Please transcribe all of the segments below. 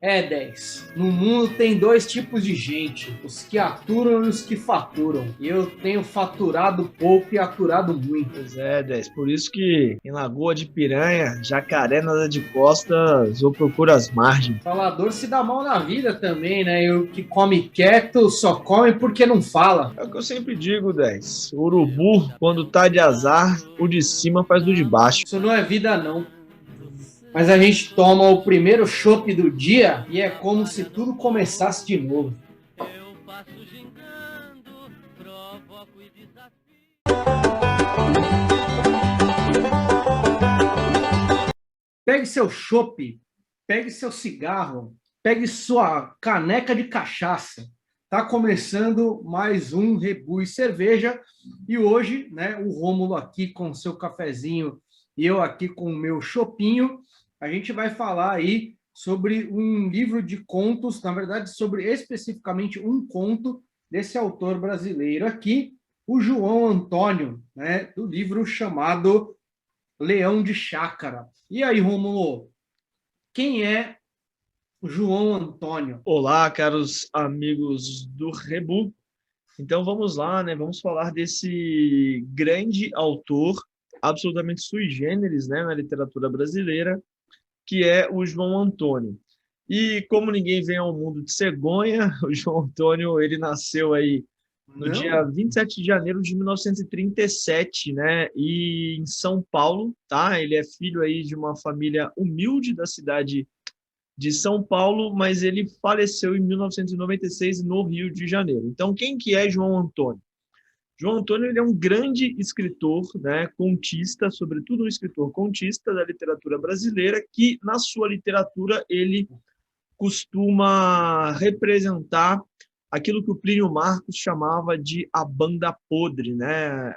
É, 10. No mundo tem dois tipos de gente, os que aturam e os que faturam. E eu tenho faturado pouco e aturado muito. Pois é, 10. Por isso que em Lagoa de Piranha, jacaré nada de costas ou procura as margens. Falador se dá mal na vida também, né? E o que come quieto só come porque não fala. É o que eu sempre digo, 10. Urubu, quando tá de azar, o de cima faz do de baixo. Isso não é vida, não. Mas a gente toma o primeiro chopp do dia e é como se tudo começasse de novo. Pegue seu chopp, pegue seu cigarro, pegue sua caneca de cachaça. Tá começando mais um Rebu e Cerveja e hoje, né, o Rômulo aqui com seu cafezinho e eu aqui com o meu chopinho, a gente vai falar aí sobre um livro de contos, na verdade, sobre especificamente um conto desse autor brasileiro aqui, o João Antônio, né, do livro chamado Leão de Chácara. E aí, Romulo, quem é o João Antônio? Olá, caros amigos do Rebu. Então vamos lá, né? Vamos falar desse grande autor, absolutamente sui generis, né, na literatura brasileira, que é o João Antônio. E como ninguém vem ao mundo de cegonha, o João Antônio, ele nasceu aí no dia Não? 27 de janeiro de 1937, né? E em São Paulo, tá? Ele é filho aí de uma família humilde da cidade de São Paulo, mas ele faleceu em 1996 no Rio de Janeiro. Então, quem que é João Antônio? João Antônio ele é um grande escritor, né, contista, sobretudo um escritor contista da literatura brasileira, que na sua literatura ele costuma representar aquilo que o Plínio Marcos chamava de a banda podre, né,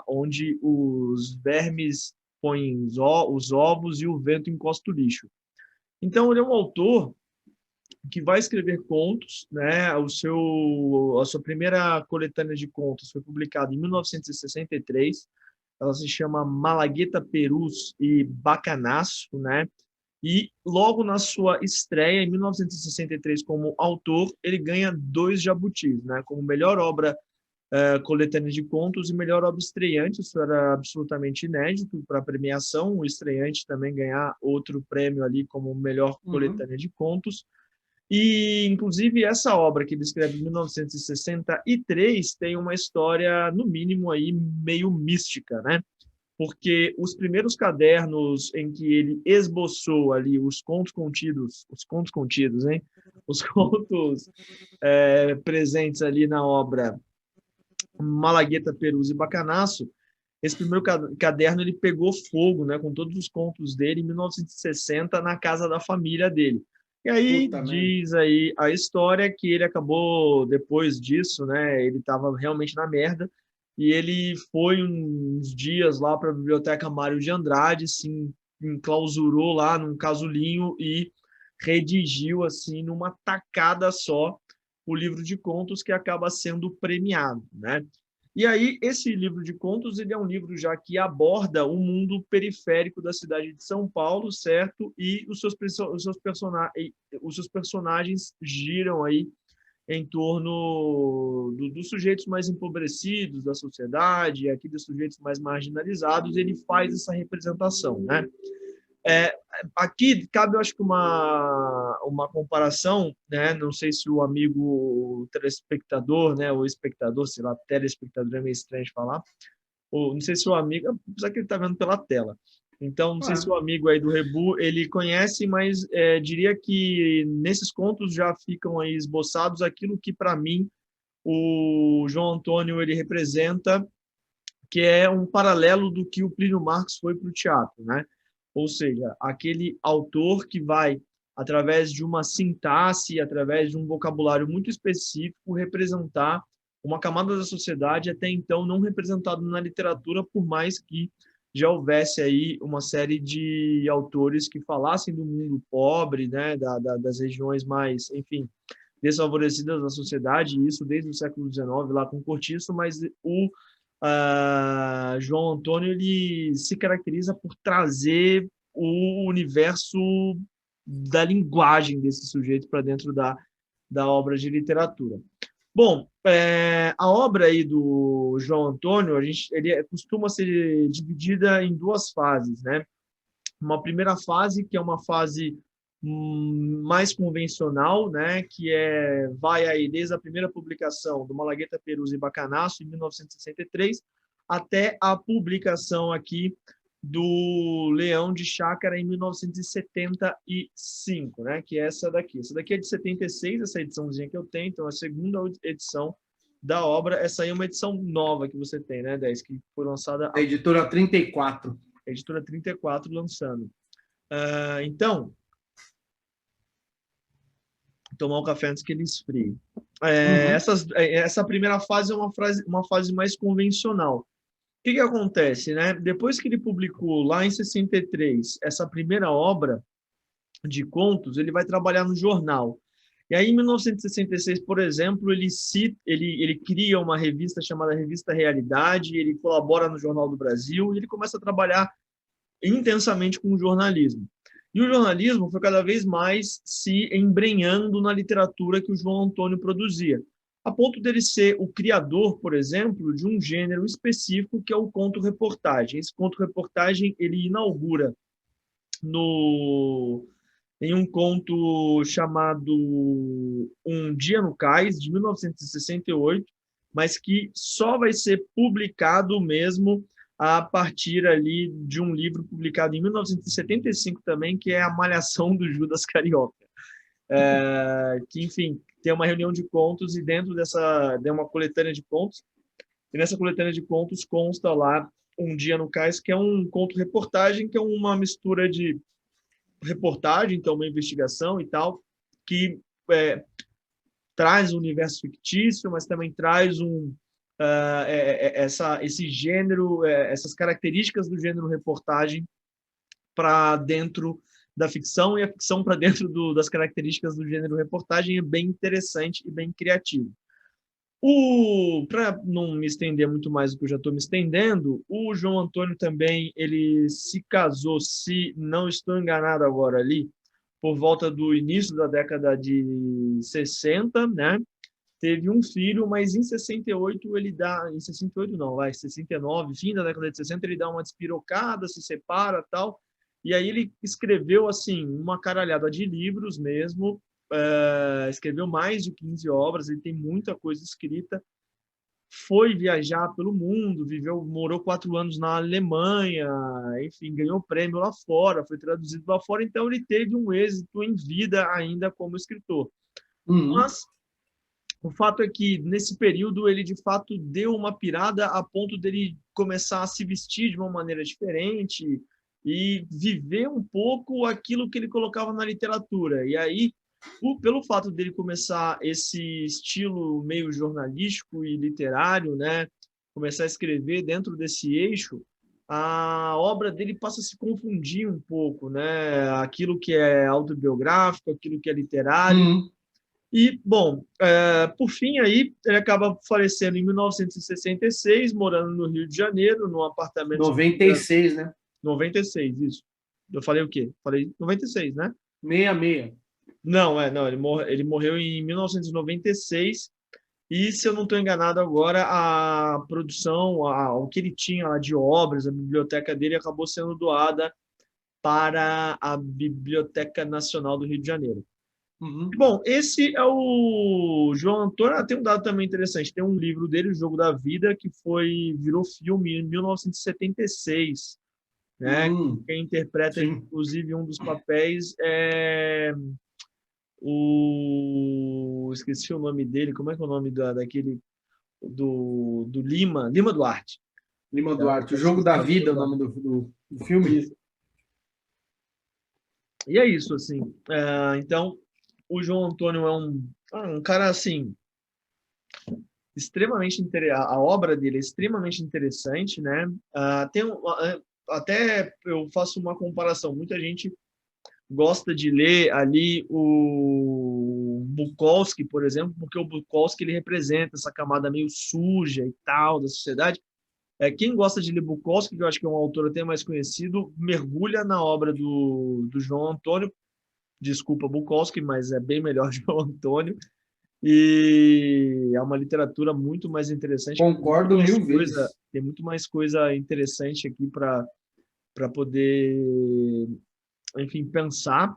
onde os vermes põem os ovos e o vento encosta o lixo. Então, ele é um autor que vai escrever contos, né? A sua primeira coletânea de contos foi publicada em 1963. Ela se chama Malagueta Perus e Bacanaço, né? E logo na sua estreia, em 1963, como autor, ele ganha dois jabutis, né? Como melhor obra coletânea de contos e melhor obra estreante. Isso era absolutamente inédito para a premiação. O estreante também ganhar outro prêmio ali como melhor Uhum. coletânea de contos. E, inclusive, essa obra que ele escreve em 1963 tem uma história, no mínimo, aí, meio mística, né? Porque os primeiros cadernos em que ele esboçou ali os contos contidos, hein? Os contos presentes ali na obra Malagueta, Perus e Bacanaço, esse primeiro caderno ele pegou fogo, né, com todos os contos dele em 1960 na casa da família dele. E aí Puta merda. diz aí a história que ele acabou depois disso, né, ele estava realmente na merda e ele foi uns dias lá para a biblioteca Mário de Andrade, se enclausurou lá num casulinho e redigiu assim numa tacada só o livro de contos que acaba sendo premiado, né? E aí, esse livro de contos, ele é um livro já que aborda o mundo periférico da cidade de São Paulo, certo? E os seus personagens giram aí em torno dos sujeitos mais empobrecidos da sociedade, aqui dos sujeitos mais marginalizados, ele faz essa representação, né? É, aqui cabe, eu acho que uma comparação, né? Não sei se o amigo telespectador, né, ou espectador, sei lá, telespectador é meio estranho de falar, ou não sei se o amigo, apesar que ele está vendo pela tela. Então, não sei se Ah, o amigo aí do Rebu, ele conhece, mas diria que nesses contos já ficam aí esboçados aquilo que, para mim, o João Antônio ele representa, que é um paralelo do que o Plínio Marcos foi para o teatro, né? Ou seja, aquele autor que vai, através de uma sintaxe, através de um vocabulário muito específico, representar uma camada da sociedade até então não representada na literatura, por mais que já houvesse aí uma série de autores que falassem do mundo pobre, né, das regiões mais, enfim, desfavorecidas da sociedade, e isso desde o século XIX, lá com Cortiço, mas o João Antônio ele se caracteriza por trazer o universo da linguagem desse sujeito para dentro da obra de literatura. Bom, a obra aí do João Antônio, ele costuma ser dividida em duas fases, né? Uma primeira fase, que é uma fase mais convencional, né? Que vai aí desde a primeira publicação do Malagueta, Perus e Bacanaço, em 1963, até a publicação aqui do Leão de Chácara em 1975, né? Que é essa daqui. Essa daqui é de 76, essa ediçãozinha que eu tenho, então é a segunda edição da obra. Essa aí é uma edição nova que você tem, né, 10, que foi lançada... A editora 34. A editora 34 lançando. Então, tomar um café antes que ele esfrie. Essa primeira fase é uma fase mais convencional. O que acontece, né? Depois que ele publicou lá em 63 essa primeira obra de contos, ele vai trabalhar no jornal. E aí, em 1966, por exemplo, ele cria uma revista chamada Revista Realidade, ele colabora no Jornal do Brasil e ele começa a trabalhar intensamente com o jornalismo. E o jornalismo foi cada vez mais se embrenhando na literatura que o João Antônio produzia, a ponto dele ser o criador, por exemplo, de um gênero específico que é o conto-reportagem. Esse conto-reportagem ele inaugura em um conto chamado Um Dia no Cais, de 1968, mas que só vai ser publicado mesmo a partir ali de um livro publicado em 1975 também, que é A Malhação do Judas Carioca. Que, enfim, tem uma reunião de contos e dentro dessa tem uma coletânea de contos, e nessa coletânea de contos consta lá Um Dia no Cais, que é um conto-reportagem, que é uma mistura de reportagem, então uma investigação e tal, que traz um universo fictício, mas também traz esse gênero, essas características do gênero reportagem para dentro da ficção, e a ficção para dentro das características do gênero reportagem é bem interessante e bem criativo. Para não me estender muito mais do que eu já estou me estendendo, o João Antônio também ele se casou, se não estou enganado agora ali, por volta do início da década de 60, né? Teve um filho, mas em 68 ele dá, em 68 não, 69, fim da década de 60, ele dá uma despirocada, se separa, tal. E aí ele escreveu assim uma caralhada de livros mesmo, escreveu mais de 15 obras, ele tem muita coisa escrita. Foi viajar pelo mundo, morou 4 anos na Alemanha, enfim, ganhou prêmio lá fora, foi traduzido lá fora, então ele teve um êxito em vida ainda como escritor. Mas o fato é que, nesse período, ele, de fato, deu uma pirada a ponto dele começar a se vestir de uma maneira diferente e viver um pouco aquilo que ele colocava na literatura. E aí, pelo fato dele começar esse estilo meio jornalístico e literário, né, começar a escrever dentro desse eixo, a obra dele passa a se confundir um pouco, né? Aquilo que é autobiográfico, aquilo que é literário. E, bom, por fim, aí, ele acaba falecendo em 1966, morando no Rio de Janeiro, num apartamento... 96, né? 96, isso. Eu falei o quê? Falei 96, né? 66. Não, ele morreu em 1996, e, se eu não estou enganado agora, a produção, o que ele tinha lá de obras, a biblioteca dele acabou sendo doada para a Biblioteca Nacional do Rio de Janeiro. Bom, esse é o João Antônio. Tem um dado também interessante. Tem um livro dele, O Jogo da Vida, que virou filme em 1976. Né? Quem interpreta, sim, inclusive, um dos papéis é esqueci o nome dele. Como é que é o nome daquele... do Lima Duarte. Lima Duarte. O Jogo da Vida é o nome do filme. Isso. E é isso, assim. Então, o João Antônio é um cara, assim, extremamente interessante. A obra dele é extremamente interessante, né? Até eu faço uma comparação. Muita gente gosta de ler ali o Bukowski, por exemplo, porque o Bukowski ele representa essa camada meio suja e tal da sociedade. Quem gosta de ler Bukowski, que eu acho que é um autor até mais conhecido, mergulha na obra do João Antônio, desculpa Bukowski, mas é bem melhor João Antônio. E é uma literatura muito mais interessante, Concordo 1000 vezes. tem muito mais coisa interessante aqui para poder, enfim, pensar.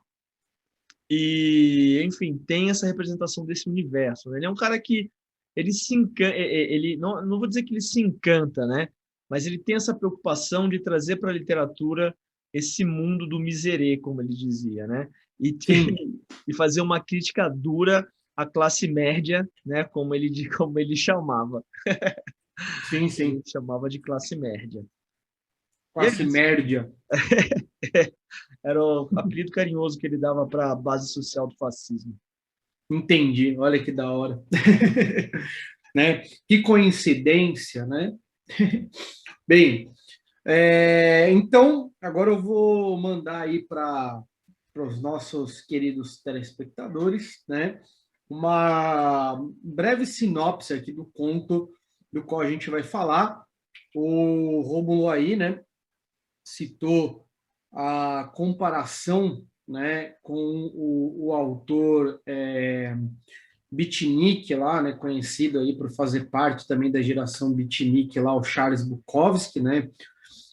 E, enfim, tem essa representação desse universo, né? Ele é um cara que ele se encanta, ele não vou dizer que ele se encanta, né? Mas ele tem essa preocupação de trazer para a literatura esse mundo do miserê, como ele dizia, né? E, Sim, e fazer uma crítica dura à classe média, né? Como ele chamava. sim, Ele sim. chamava de classe média. E é Classe isso. média. Era o apelido carinhoso que ele dava para a base social do fascismo. Entendi. Olha que da hora. Né? Que coincidência, né? Bem, então, agora eu vou mandar aí para os nossos queridos telespectadores, né? Uma breve sinopse aqui do conto do qual a gente vai falar. O Rômulo aí, né, citou a comparação, né, com o autor Beatnik lá, né, conhecido aí por fazer parte também da geração Beatnik lá, o Charles Bukowski, né?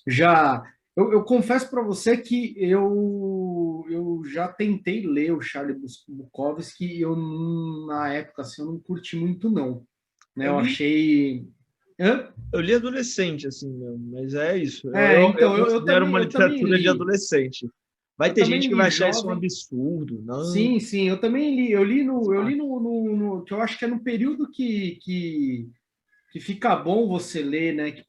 Já eu confesso para você que eu já tentei ler o Charles Bukowski e eu na época assim, eu não curti muito não, né? Eu Eu li, achei. Hã? eu li adolescente, assim, mesmo, mas é isso. Eu Então considero uma eu também literatura de li. adolescente. Vai Eu ter gente também que vai li achar isso um jovem. absurdo. Não, Sim, sim, eu também li. Eu ah, li que eu acho que é no período que fica bom você ler, né? Que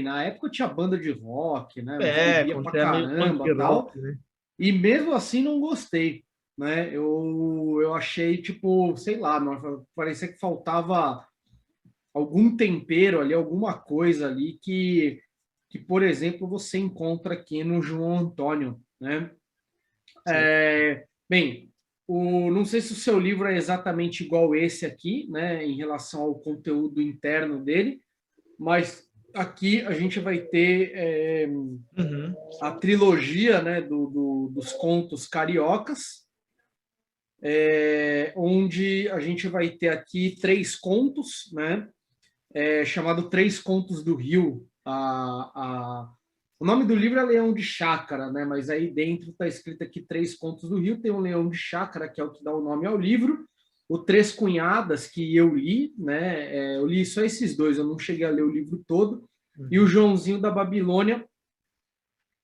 na época eu tinha banda de rock, né? Eu bebia quando pra você é meio punk caramba, rock, tal. né? E mesmo assim não gostei, né? Eu achei tipo, sei lá, parecia que faltava algum tempero ali, alguma coisa ali que por exemplo, você encontra aqui no João Antônio, né? Sim. Bem, não sei se o seu livro é exatamente igual esse aqui, né, em relação ao conteúdo interno dele, mas aqui a gente vai ter Uhum. a trilogia, né, dos contos cariocas, onde a gente vai ter aqui 3 contos, né, chamado Três Contos do Rio. O nome do livro é Leão de Chácara, né? Mas aí dentro está escrito aqui Três Contos do Rio. Tem o Leão de Chácara, que é o que dá o nome ao livro. O Três Cunhadas, que eu li, né? Eu li só esses dois, eu não cheguei a ler o livro todo. E o Uhum. Joãozinho da Babilônia,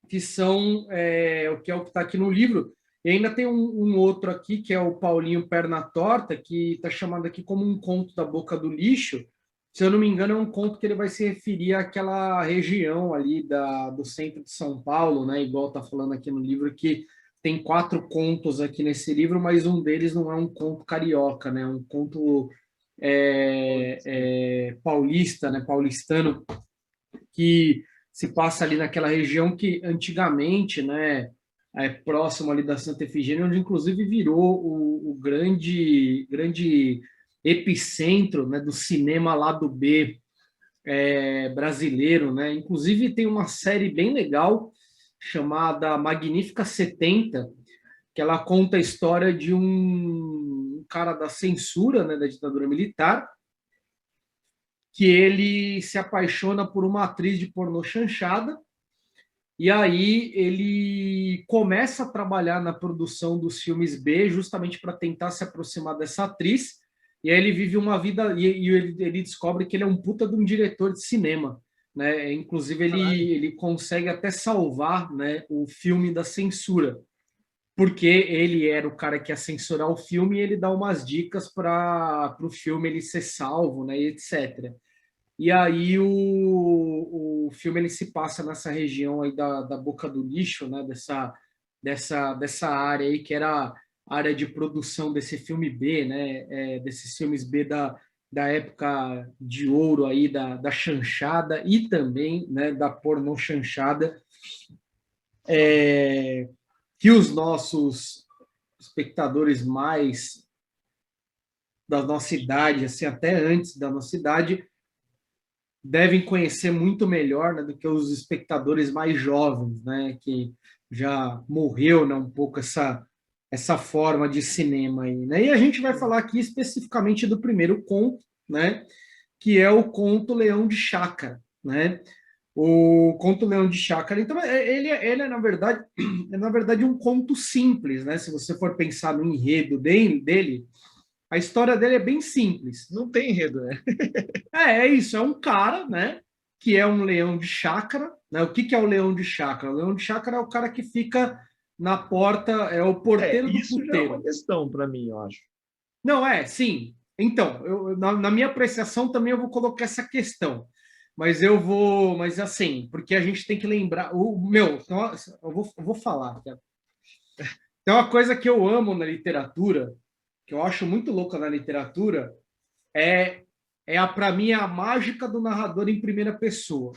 que são o que é o que está aqui no livro. E ainda tem um outro aqui, que é o Paulinho Perna Torta, que está chamado aqui como um conto da boca do lixo. Se eu não me engano, é um conto que ele vai se referir àquela região ali do centro de São Paulo, né? Igual está falando aqui no livro, que tem 4 contos aqui nesse livro, mas um deles não é um conto carioca, né? É um conto paulista, né? Paulistano, que se passa ali naquela região que antigamente, né, próximo ali da Santa Efigênia, onde inclusive virou o grande epicentro, né, do cinema lado B brasileiro, né? Inclusive tem uma série bem legal chamada Magnífica 70, que ela conta a história de um cara da censura, né, da ditadura militar, que ele se apaixona por uma atriz de pornô chanchada. E aí ele começa a trabalhar na produção dos filmes B, justamente para tentar se aproximar dessa atriz. E aí ele vive uma vida e ele descobre que ele é um puta de um diretor de cinema, né? Inclusive Caralho. ele consegue até salvar, né, o filme da censura, porque ele era o cara que ia censurar o filme e ele dá umas dicas para o filme ele ser salvo, né, e etc. E aí o filme ele se passa nessa região aí da Boca do Lixo, né? Dessa área aí que era a área de produção desse filme B, né? Desses filmes B da época de ouro aí da chanchada e também, né? Da pornô chanchada, que os nossos espectadores mais da nossa idade, assim até antes da nossa idade, devem conhecer muito melhor, né, do que os espectadores mais jovens, né, que já morreu, né, um pouco essa forma de cinema aí, né? E a gente vai falar aqui especificamente do primeiro conto, né? Que é o conto Leão de Chácara, né? O conto Leão de Chácara, então, ele é, na verdade, um conto simples, né? Se você for pensar no enredo dele, a história dele é bem simples. Não tem enredo, né? É isso, é um cara, né? Que é um leão de chácara, né? O que que é o leão de chácara? O leão de chácara é o cara que fica na porta, é o porteiro do Isso já é uma puteiro. questão para mim, eu acho. Não, sim. Então, na minha apreciação também eu vou colocar essa questão. Mas assim, porque a gente tem que lembrar, nossa, eu vou falar, cara. Tem uma coisa que eu amo na literatura, que eu acho muito louca na literatura, é, para mim, a mágica do narrador em primeira pessoa.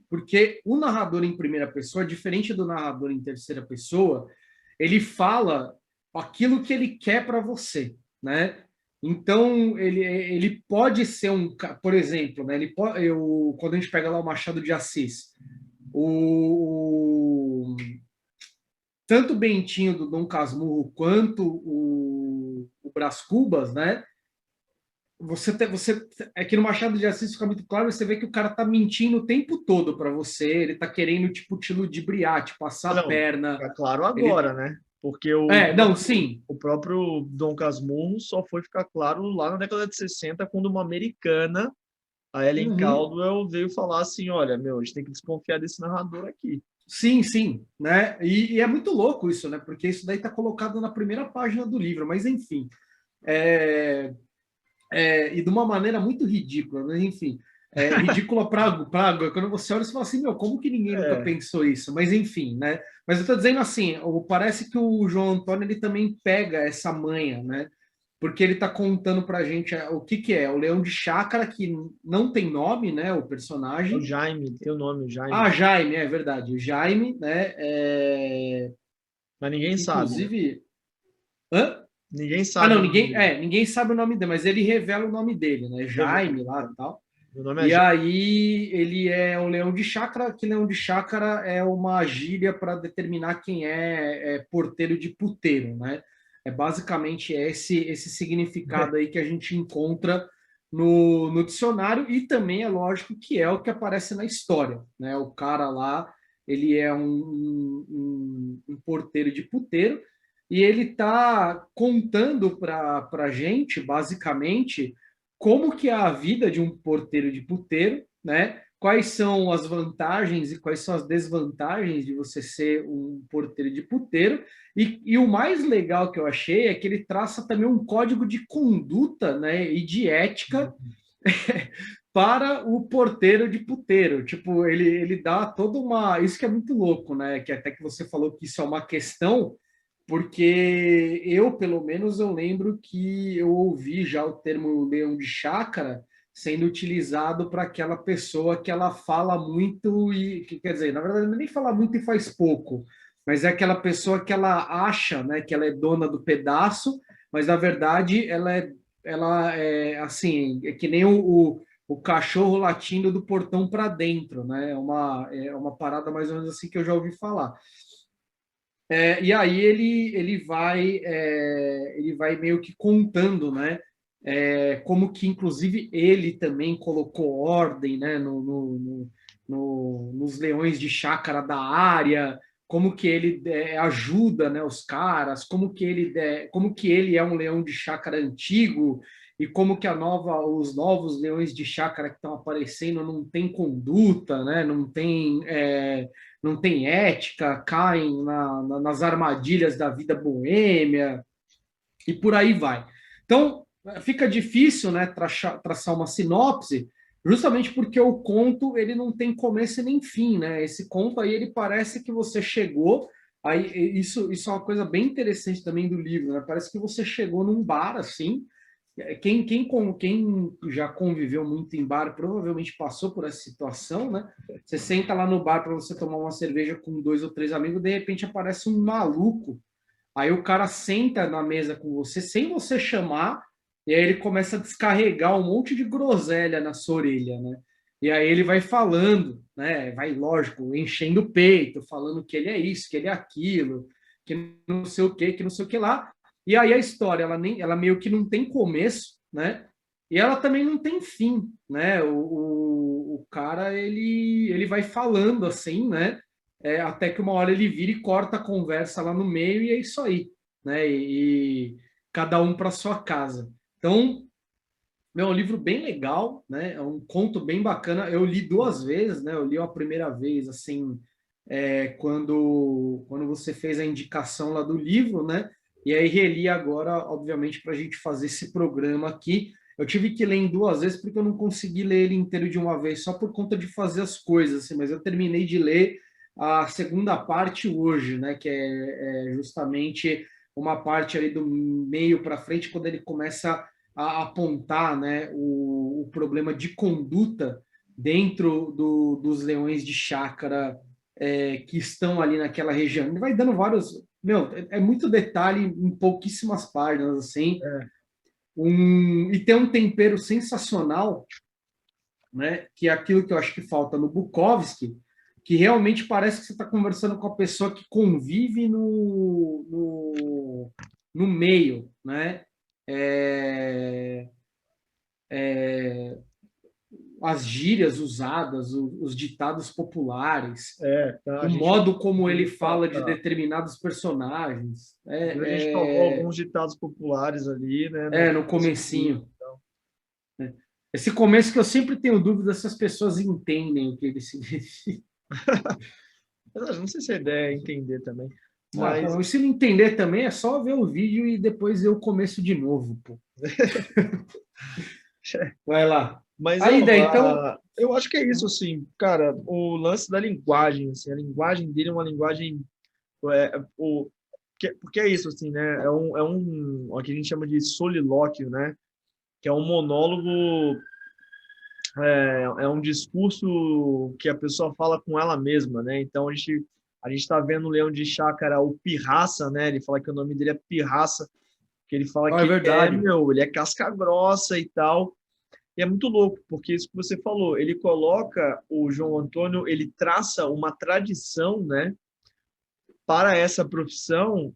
Porque o narrador em primeira pessoa, diferente do narrador em terceira pessoa, ele fala aquilo que ele quer para você, né? Então, ele pode ser por exemplo, né? Quando a gente pega lá o Machado de Assis, o, tanto o Bentinho do Dom Casmurro quanto o Brás Cubas, né? É que no Machado de Assis fica muito claro, você vê que o cara tá mentindo o tempo todo para você, ele tá querendo tipo te ludibriar, te passar a Não, perna. fica claro Ele agora, né? Porque não, sim. o próprio Dom Casmurro só foi ficar claro lá na década de 60, quando uma americana, a Ellen Uhum. Caldwell, veio falar assim: olha, meu, a gente tem que desconfiar desse narrador aqui. Sim, sim, né? E é muito louco isso, né? Porque isso daí tá colocado na primeira página do livro, mas enfim. É, e de uma maneira muito ridícula, mas enfim. Ridícula para quando você olha e fala assim, meu, como que ninguém nunca É, pensou isso? Mas enfim, né? Mas eu estou dizendo assim, parece que o João Antônio ele também pega essa manha, né? Porque ele está contando para a gente o que que é o Leão de Chácara, que não tem nome, né? O é o personagem. Jaime, tem o nome, o Ah, Jaime. Jaime, é verdade. O Jaime, né? Mas ninguém sabe, né? Inclusive. Hã? Ninguém Ah, sabe não, o nome dele. ninguém sabe o nome dele, mas ele revela o nome dele, né? Revela. Jaime lá e tal. Meu nome é E Jaime. aí ele é um leão de chácara, que leão de chácara é uma gíria para determinar quem é porteiro de puteiro, né? É basicamente esse significado aí que a gente encontra no dicionário e também é lógico que é o que aparece na história, né? O cara lá, ele é um porteiro de puteiro e ele está contando para a gente, basicamente, como que é a vida de um porteiro de puteiro, né? Quais são as vantagens e quais são as desvantagens de você ser um porteiro de puteiro. E o mais legal que eu achei é que ele traça também um código de conduta, né, e de ética para o porteiro de puteiro. Tipo, ele dá toda uma. Isso que é muito louco, né? Que até que você falou que isso é uma questão, porque eu, pelo menos, eu lembro que eu ouvi já o termo leão de chácara sendo utilizado para aquela pessoa que ela fala muito e que quer dizer, na verdade, nem fala muito e faz pouco, mas é aquela pessoa que ela acha, né, que ela é dona do pedaço, mas na verdade ela é assim, é que nem o cachorro latindo do portão para dentro, né? É uma parada mais ou menos assim que eu já ouvi falar. E aí ele vai meio que contando, né? Como que inclusive ele também colocou ordem, né? Nos leões de chácara da área, como que ele ajuda, né, os caras, como que ele é um leão de chácara antigo e como que os novos leões de chácara que estão aparecendo não tem conduta, né? Não tem ética, caem nas armadilhas da vida boêmia e por aí vai. Então, fica difícil, né, traçar uma sinopse, justamente porque o conto ele não tem começo e nem fim, né? Esse conto aí ele parece que você chegou. Aí, isso é uma coisa bem interessante também do livro, né? Parece que você chegou num bar assim. Quem já conviveu muito em bar provavelmente passou por essa situação, né? Você senta lá no bar para você tomar uma cerveja com dois ou três amigos, de repente aparece um maluco. Aí o cara senta na mesa com você sem você chamar, e aí ele começa a descarregar um monte de groselha na sua orelha, né? E aí ele vai falando, né? Vai, lógico, enchendo o peito, falando que ele é isso, que ele é aquilo, que não sei o que, que não sei o que lá. E aí a história, ela meio que não tem começo, né? E ela também não tem fim, né? O cara, ele vai falando assim, né? Até que uma hora ele vira e corta a conversa lá no meio e é isso aí, né? E cada um para sua casa. Então, é um livro bem legal, né? É um conto bem bacana. Eu li duas vezes, né? Eu li a primeira vez, assim, quando você fez a indicação lá do livro, né? E aí reli agora, obviamente, para a gente fazer esse programa aqui. Eu tive que ler em duas vezes porque eu não consegui ler ele inteiro de uma vez, só por conta de fazer as coisas, assim, mas eu terminei de ler a segunda parte hoje, né? Que é justamente uma parte ali do meio para frente, quando ele começa a apontar, né, o problema de conduta dentro dos leões de chácara que estão ali naquela região. Ele vai dando vários. Meu, é muito detalhe em pouquíssimas páginas, assim. É. E tem um tempero sensacional, né? Que é aquilo que eu acho que falta no Bukowski, que realmente parece que você está conversando com a pessoa que convive no meio, né? É, as gírias usadas, os ditados populares, Tá, o modo como ele fala de determinados personagens. a gente falou alguns ditados populares ali, né? No comecinho. Esse começo que eu sempre tenho dúvida se as pessoas entendem o que ele significa. Não sei se a ideia é entender também. Mas Se não entender também, é só ver o vídeo e depois ver o começo de novo, pô. Vai lá. Mas Aí, daí, então. eu acho que é isso, assim, cara, o lance da linguagem, assim, a linguagem dele é uma linguagem, porque é isso, assim, né, o que a gente chama de solilóquio, né, que é um monólogo, é um discurso que a pessoa fala com ela mesma, né, então a gente está vendo o Leão de Chácara, o Pirraça, né, ele fala que o nome dele é Pirraça, que ele fala É que verdade. ele é casca grossa e tal. E é muito louco, porque isso que você falou, ele coloca, o João Antônio, ele traça uma tradição, né, para essa profissão,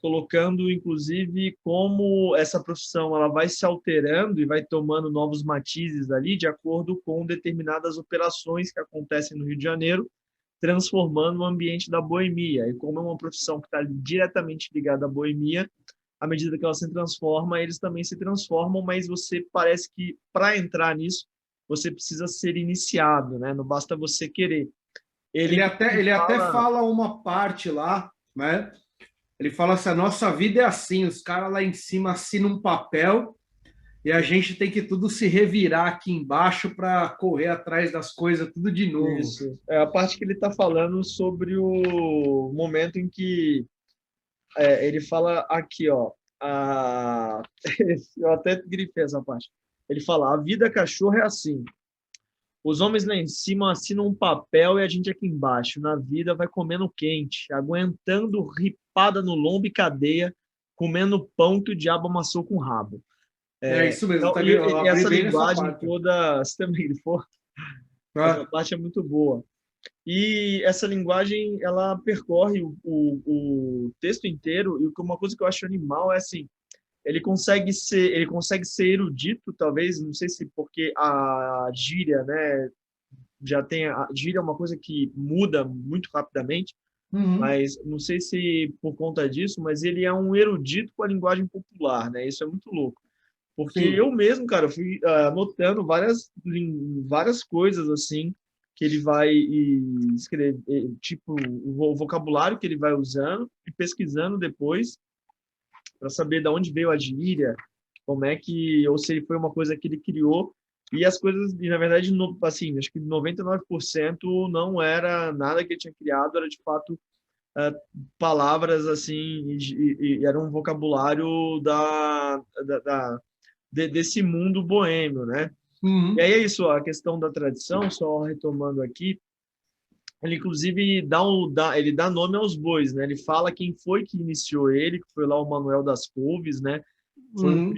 colocando, inclusive, como essa profissão ela vai se alterando e vai tomando novos matizes ali, de acordo com determinadas operações que acontecem no Rio de Janeiro, transformando o ambiente da boemia. E como é uma profissão que está diretamente ligada à boemia, à medida que ela se transforma, eles também se transformam, mas você parece que para entrar nisso, você precisa ser iniciado, né? Não basta você querer. Ele até fala uma parte lá, né? Ele fala assim: a nossa vida é assim, os caras lá em cima assinam um papel e a gente tem que tudo se revirar aqui embaixo para correr atrás das coisas tudo de novo. Isso. É a parte que ele está falando sobre o momento em que ele fala aqui, ó. A... Eu até grifei essa parte. Ele fala: a vida cachorro é assim. Os homens lá em cima assinam um papel e a gente aqui embaixo, na vida, vai comendo quente, aguentando ripada no lombo e cadeia, comendo pão que o diabo amassou com o rabo. É isso mesmo, Então, tá, eu e abri essa bem nessa linguagem parte. toda, você também grifou? Essa Ah, parte é muito boa. E essa linguagem, ela percorre o texto inteiro, e uma coisa que eu acho animal é assim, ele consegue ser erudito, talvez, não sei se porque a gíria, né, já tem a gíria é uma coisa que muda muito rapidamente, uhum, mas não sei se por conta disso, mas ele é um erudito com a linguagem popular, né? Isso é muito louco. Porque sim. eu mesmo, cara, fui anotando várias coisas assim que ele vai escrever, tipo o vocabulário que ele vai usando e pesquisando depois para saber de onde veio a gíria, como é que, ou se ele foi uma coisa que ele criou. E as coisas, e, na verdade, assim, acho que 99% não era nada que ele tinha criado, era de fato palavras assim, e era um vocabulário desse mundo boêmio, né? E Uhum. aí é isso, a questão da tradição, só retomando aqui, ele inclusive ele dá nome aos bois, né? Ele fala quem foi que iniciou ele, que foi lá o Manuel das Couves, né? Foi Uhum.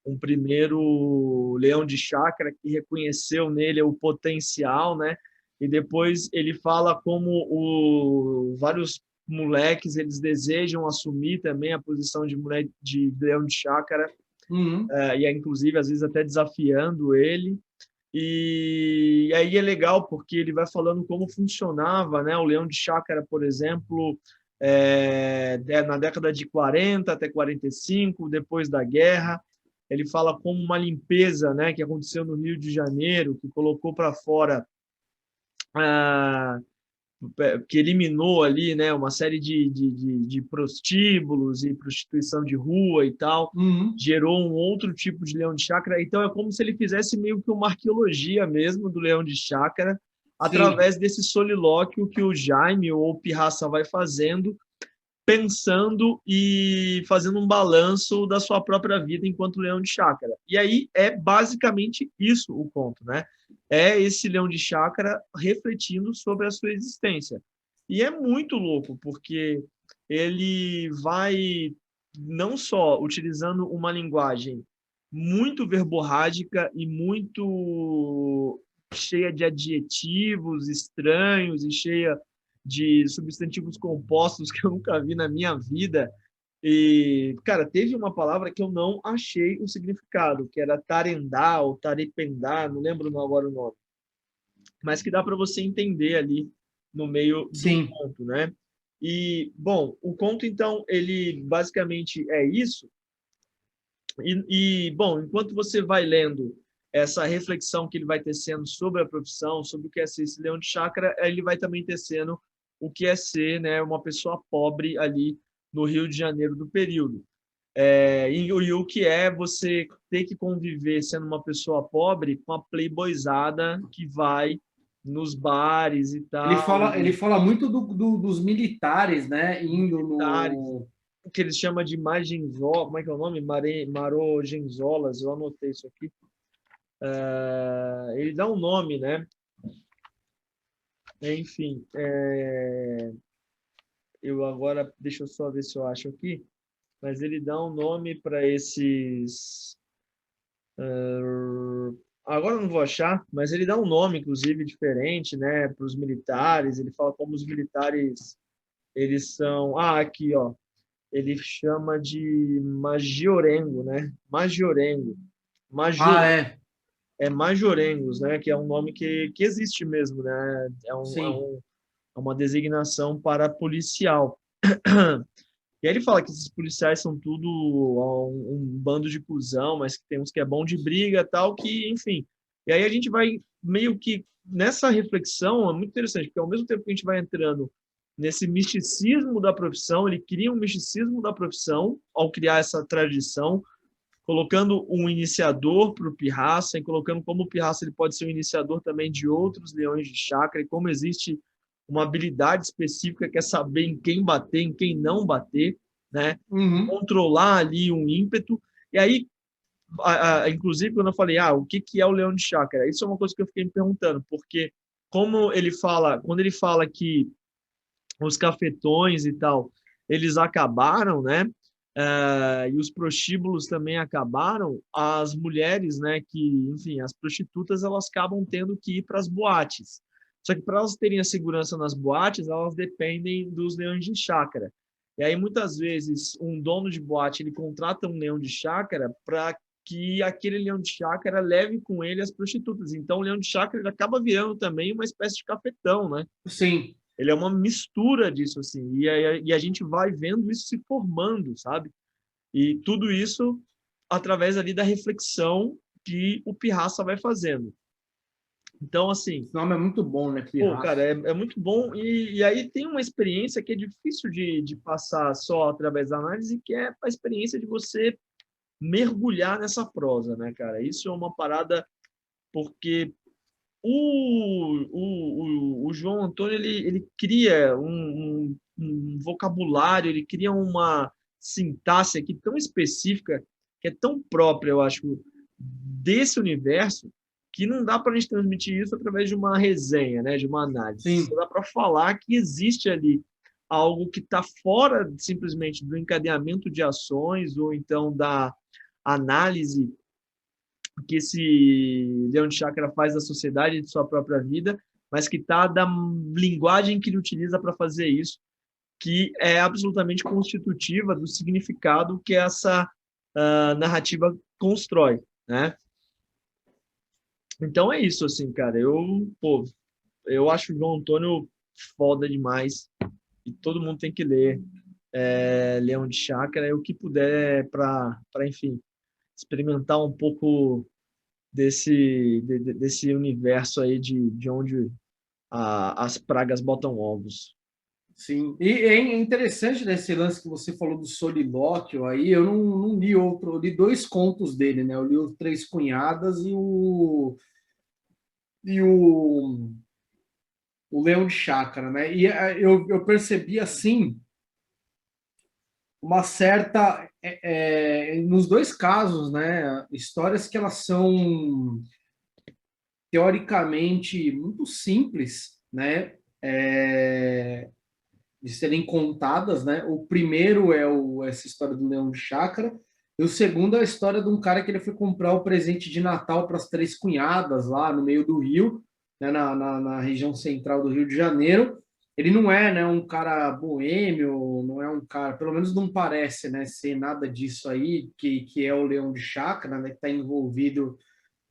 um primeiro leão de chácara que reconheceu nele o potencial, né? E depois ele fala como vários moleques, eles desejam assumir também a posição de leão de chácara, e é, inclusive, às vezes, até desafiando ele. E aí é legal porque ele vai falando como funcionava, né? O leão de chácara, por exemplo, na década de 40 até 45, depois da guerra. Ele fala como uma limpeza, né, que aconteceu no Rio de Janeiro, que colocou para fora, que eliminou ali, né, uma série de prostíbulos e prostituição de rua e tal, gerou um outro tipo de leão de chácara. Então, é como se ele fizesse meio que uma arqueologia mesmo do leão de chácara, através desse solilóquio que o Jaime ou o Pirraça vai fazendo, pensando e fazendo um balanço da sua própria vida enquanto leão de chácara. E aí é basicamente isso o conto, né? É esse leão de chácara refletindo sobre a sua existência. E é muito louco, porque ele vai não só utilizando uma linguagem muito verborrágica e muito cheia de adjetivos estranhos e cheia de substantivos compostos que eu nunca vi na minha vida. E, cara, teve uma palavra que eu não achei o significado, que era tarendá ou taripendá, não lembro agora o nome, mas que dá para você entender ali no meio do Sim. conto, né? E, bom, o conto, então, ele basicamente é isso. Bom, enquanto você vai lendo essa reflexão que ele vai tecendo sobre a profissão, sobre o que é ser esse leão de chácara, ele vai também tecendo o que é ser, né, uma pessoa pobre ali no Rio de Janeiro do período. E o que é você ter que conviver sendo uma pessoa pobre com a playboyzada que vai nos bares e tal, Ele fala muito dos militares, né? Indo militares, no. o que eles chamam de magenzola, como é que é o nome? Marogenzolas, eu anotei isso aqui. Ele dá um nome, né? Enfim, eu agora, deixa eu só ver se eu acho aqui, mas ele dá um nome para esses. Agora eu não vou achar, mas ele dá um nome, inclusive, diferente, né, para os militares. Ele fala como os militares, eles são. Ah, aqui, ó. Ele chama de magiorengo, né? Magiorengo. Ah, Major, é. majorengos, né? Que é um nome que existe mesmo, né? Sim. É uma designação para policial. E aí ele fala que esses policiais são tudo um bando de cuzão, mas que tem uns que é bom de briga, tal, que, enfim. E aí a gente vai meio que nessa reflexão, é muito interessante, porque ao mesmo tempo que a gente vai entrando nesse misticismo da profissão, ele cria um misticismo da profissão ao criar essa tradição, colocando um iniciador para o Pirraça e colocando como o Pirraça ele pode ser um iniciador também de outros leões de chácara e como existe uma habilidade específica que é saber em quem bater, em quem não bater, né? Controlar ali um ímpeto. E aí, inclusive, quando eu falei, o que é o leão de chácara? Isso é uma coisa que eu fiquei me perguntando, porque como ele fala, quando ele fala que os cafetões e tal, eles acabaram, né? E os prostíbulos também acabaram, as mulheres, né, que, enfim, as prostitutas, elas acabam tendo que ir para as boates. Só que para elas terem a segurança nas boates, elas dependem dos leões de chácara. E aí, muitas vezes, um dono de boate, ele contrata um leão de chácara para que aquele leão de chácara leve com ele as prostitutas. Então, o leão de chácara ele acaba virando também uma espécie de cafetão, né? Sim. Ele é uma mistura disso, assim, e a gente vai vendo isso se formando, sabe? E tudo isso através ali da reflexão que o Pirraça vai fazendo. Então, assim, Esse nome é muito bom, né? pô, cara, Pirraça. é muito bom. E aí tem uma experiência que é difícil de passar só através da análise, que é a experiência de você mergulhar nessa prosa, né, cara? Isso é uma parada porque o João Antônio ele cria um vocabulário, ele cria uma sintaxe aqui tão específica, que é tão própria, eu acho, desse universo, que não dá para a gente transmitir isso através de uma resenha, né, de uma análise. Só Sim. dá para falar que existe ali algo que está fora simplesmente do encadeamento de ações ou então da análise que esse leão de chácara faz da sociedade e de sua própria vida, mas que está da linguagem que ele utiliza para fazer isso, que é absolutamente constitutiva do significado que essa narrativa constrói, né? Então é isso, assim, cara. Eu acho o João Antônio foda demais e todo mundo tem que ler Leão de Chácara e o que puder para, enfim, experimentar um pouco desse universo aí de onde as pragas botam ovos. Sim, e é interessante desse lance que você falou do solilóquio aí, eu não li outro, eu li dois contos dele, né? Eu li os Três Cunhadas e o Leão de Chácara, né? E eu percebi assim uma certa nos dois casos, né? Histórias que elas são teoricamente muito simples, né? De serem contadas, né? O primeiro é essa história do Leão de Chácara, e o segundo é a história de um cara que ele foi comprar o presente de Natal para as três cunhadas lá no meio do Rio, né? Na região central do Rio de Janeiro. Ele não é, né, um cara boêmio, não é um cara, pelo menos não parece, né, ser nada disso aí, que é o Leão de Chácara, né, que está envolvido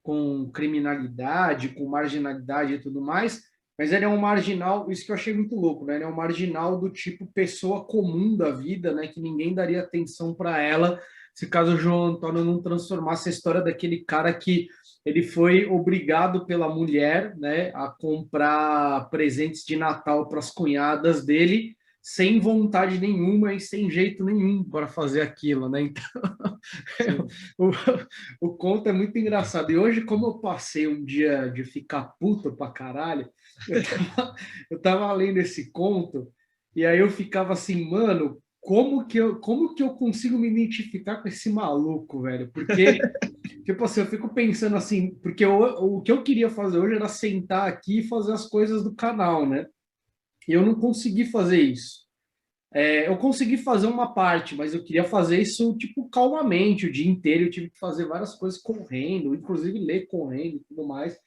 com criminalidade, com marginalidade e tudo mais, mas ele é um marginal, isso que eu achei muito louco, né? Ele é um marginal do tipo pessoa comum da vida, né? Que ninguém daria atenção para ela se caso o João Antônio não transformasse a história daquele cara que ele foi obrigado pela mulher, né, a comprar presentes de Natal para as cunhadas dele, sem vontade nenhuma e sem jeito nenhum para fazer aquilo, né? Então, o, o conto é muito engraçado. E hoje, como eu passei um dia de ficar puto pra caralho, eu tava lendo esse conto, e aí eu ficava assim, mano, como que eu consigo me identificar com esse maluco, velho? Porque, tipo assim, eu fico pensando assim, porque o que eu queria fazer hoje era sentar aqui e fazer as coisas do canal, né? E eu não consegui fazer isso. Eu consegui fazer uma parte, mas eu queria fazer isso, tipo, calmamente, o dia inteiro. Eu tive que fazer várias coisas correndo, inclusive ler correndo e tudo mais.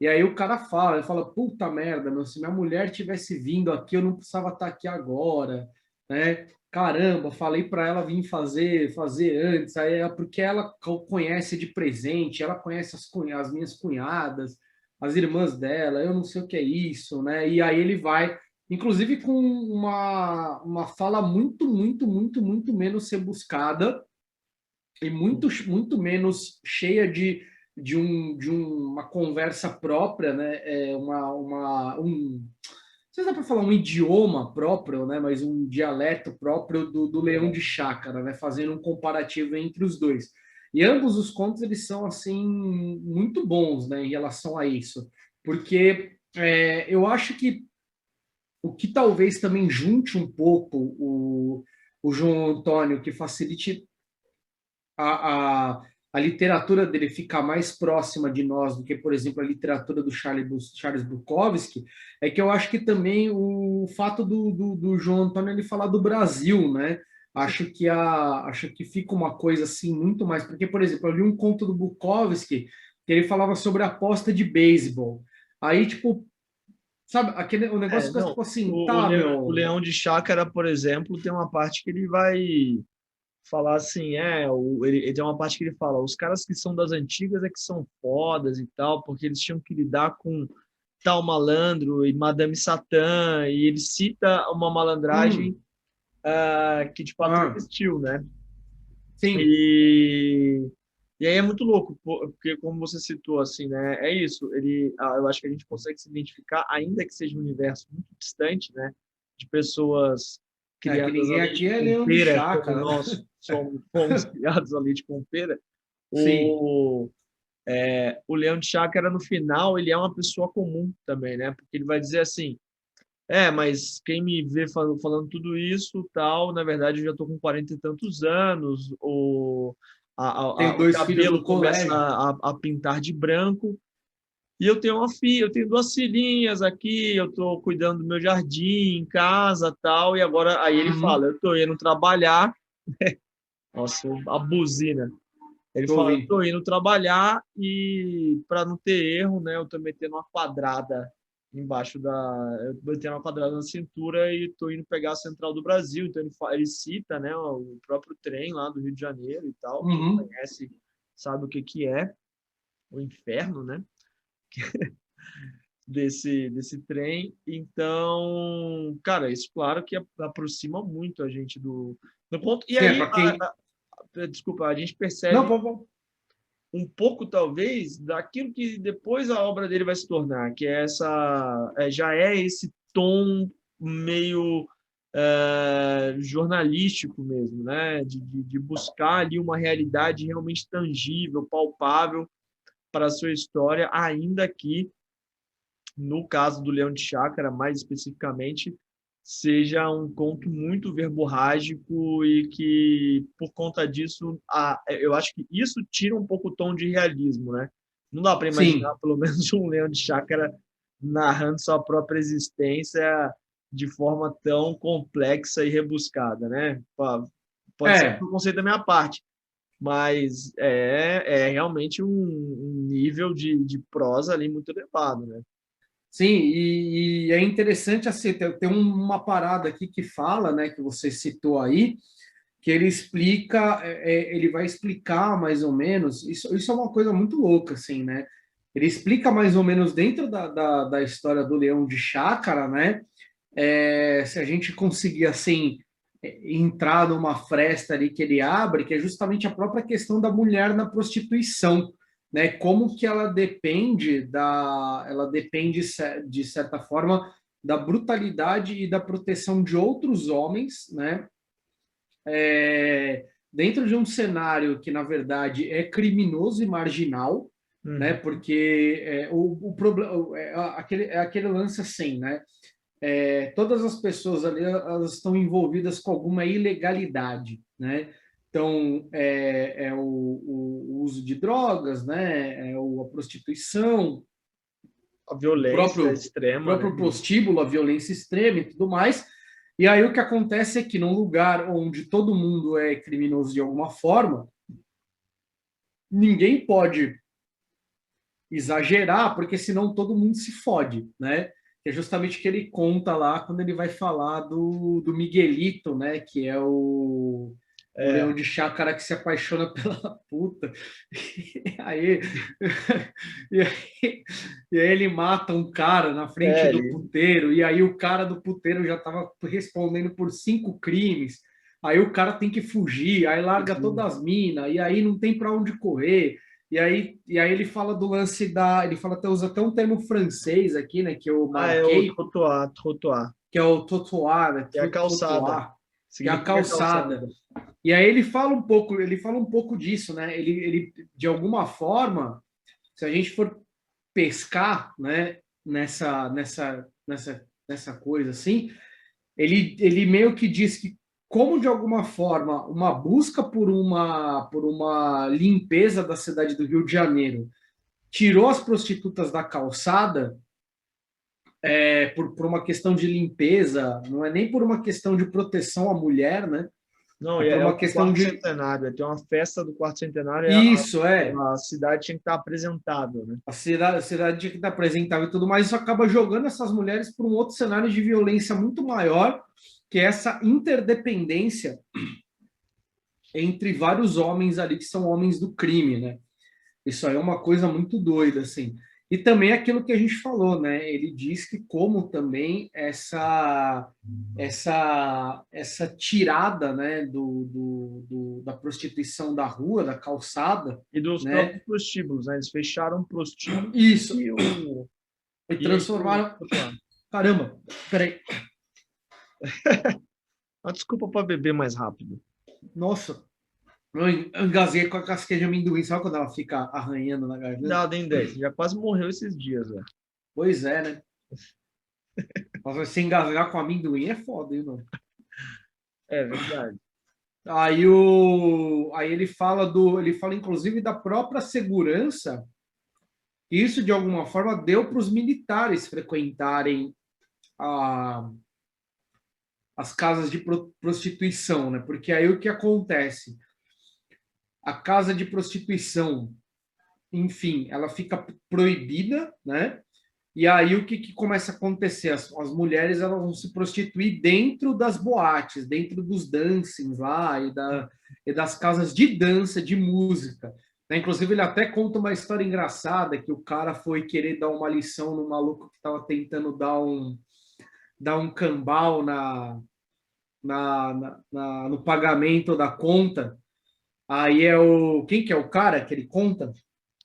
E aí o cara fala, ele fala, puta merda, meu, se minha mulher tivesse vindo aqui, eu não precisava estar aqui agora, né? Caramba, falei para ela vir fazer antes, aí é porque ela conhece de presente, ela conhece as minhas cunhadas, as irmãs dela, eu não sei o que é isso, né? E aí ele vai inclusive com uma fala muito menos rebuscada e muito menos cheia de uma conversa própria, né? Não sei se dá para falar um idioma próprio, né? Mas um dialeto próprio do Leão de Chácara, né? Fazendo um comparativo entre os dois. E ambos os contos eles são assim muito bons, né? Em relação a isso, porque eu acho que o que talvez também junte um pouco o João Antônio, que facilite a, a, a literatura dele ficar mais próxima de nós do que, por exemplo, a literatura do Charles Bukowski, é que eu acho que também o fato do João Antônio ele falar do Brasil, né? Acho que fica uma coisa assim muito mais. Porque, por exemplo, eu li um conto do Bukowski que ele falava sobre aposta de beisebol. Aí, tipo, sabe, o negócio fica Não, tipo assim, tá, o meu. Leão de Chácara, por exemplo, tem uma parte que ele vai falar assim, ele tem uma parte que ele fala, os caras que são das antigas é que são fodas e tal, porque eles tinham que lidar com tal malandro e Madame Satã, e ele cita uma malandragem Hum, que de fato ah, existiu, né? sim, E, e aí é muito louco, porque como você citou, assim, né? É isso, eu acho que a gente consegue se identificar, ainda que seja um universo muito distante, né? De pessoas que criadas a ninguém leite aqui é com leão de pera, como chácara, né? nós fomos criados a leite com pera. Sim. O, o Leão de Chácara, no final, ele é uma pessoa comum também, né? Porque ele vai dizer assim, mas quem me vê falando tudo isso, tal, na verdade, eu já estou com 40 e tantos anos, Tenho o dois filhos cabelo no começa colégio. a pintar de branco, e eu tenho uma filha, eu tenho duas filhinhas aqui, eu estou cuidando do meu jardim, em casa, tal, e agora, aí ele fala, Uhum, eu estou indo trabalhar, nossa, a buzina. Ele tô fala, eu ouvindo. estou indo trabalhar e para não ter erro, né, eu estou metendo uma quadrada embaixo da... Eu botei uma quadrada na cintura e estou indo pegar a Central do Brasil. Então, ele cita, né, o próprio trem lá do Rio de Janeiro e tal. Quem Uhum. conhece sabe o que que é o inferno, né, desse trem. Então, cara, isso claro que aproxima muito a gente do ponto. E Sim, é aí, para quem. desculpa, a gente Não, percebe pô. um pouco, talvez, daquilo que depois a obra dele vai se tornar, que é já é esse tom meio jornalístico mesmo, né? De buscar ali uma realidade realmente tangível, palpável para a sua história, ainda que, no caso do Leão de Chácara, mais especificamente, seja um conto muito verborrágico e que, por conta disso, eu acho que isso tira um pouco o tom de realismo, né? Não dá para imaginar, Sim. pelo menos, um Leão de Chácara narrando sua própria existência de forma tão complexa e rebuscada, né? Pode ser um É. preconceito da minha parte, mas é realmente um nível de prosa ali muito elevado, né? Sim, e é interessante assim, tem uma parada aqui que fala, né, que você citou aí, que ele explica, ele vai explicar mais ou menos, isso é uma coisa muito louca, assim, né? Ele explica mais ou menos dentro da história do Leão de Chácara, né? Se a gente conseguir, assim, entrar numa fresta ali que ele abre, que é justamente a própria questão da mulher na prostituição, né? Como que ela depende de certa forma da brutalidade e da proteção de outros homens, né? Dentro de um cenário que na verdade é criminoso e marginal, né? Uhum. Porque o problema é aquele lance assim, né? Todas as pessoas ali elas estão envolvidas com alguma ilegalidade, né? Então, o uso de drogas, né? A prostituição, A o violência extrema, né? próprio prostíbulo, a violência extrema e tudo mais. E aí o que acontece é que num lugar onde todo mundo é criminoso de alguma forma, ninguém pode exagerar, porque senão todo mundo se fode, né? Que é justamente o que ele conta lá quando ele vai falar do Miguelito, né? Que é o leão É, de chácara que se apaixona pela puta. E aí, e aí, e aí ele mata um cara na frente do ele, puteiro, e aí o cara do puteiro já estava respondendo por 5 crimes. Aí o cara tem que fugir, aí larga todas as minas, e aí não tem para onde correr. E aí ele fala do lance da. Ele fala até, usa até um termo francês aqui, né? Que eu é o marquei, trottoir, que é o trottoir, né, que é a calçada, trottoir, que é a significa calçada. calçada. E aí ele fala um pouco disso, né? Ele de alguma forma, se a gente for pescar, né, nessa coisa assim, ele meio que diz que como de alguma forma uma busca por uma limpeza da cidade do Rio de Janeiro tirou as prostitutas da calçada por uma questão de limpeza, não é nem por uma questão de proteção à mulher, né? Não, É e por é uma o questão quarto de centenário, tem uma festa do quarto centenário, isso, a cidade tinha que estar apresentável, né? a cidade tinha que estar apresentável e tudo mais, isso acaba jogando essas mulheres para um outro cenário de violência muito maior, que é essa interdependência entre vários homens ali que são homens do crime, né? Isso aí é uma coisa muito doida, assim. E também aquilo que a gente falou, né? Ele diz que como também essa tirada, né, da prostituição da rua, da calçada, E dos né? próprios prostíbulos, né? Eles fecharam o prostíbulo Isso, e e aí o transformaram. trottoir. Caramba, peraí. Uma desculpa para beber mais rápido. Nossa, eu engasguei com a casquinha de amendoim. Sabe quando ela fica arranhando na garganta? Dado em 10, já quase morreu esses dias, velho. Pois é, né? Mas você engasgar com amendoim é foda, hein, mano? É verdade. Aí ele fala inclusive da própria segurança, e isso de alguma forma deu para os militares frequentarem a, as casas de prostituição, né? Porque aí o que acontece? A casa de prostituição, enfim, ela fica proibida, né? E aí o que começa a acontecer? As mulheres elas vão se prostituir dentro das boates, dentro dos dancings lá e das casas de dança, de música. Né? Inclusive, ele até conta uma história engraçada que o cara foi querer dar uma lição no maluco que estava tentando dar um cambal no pagamento da conta. Aí é o. Quem que é o cara que ele conta?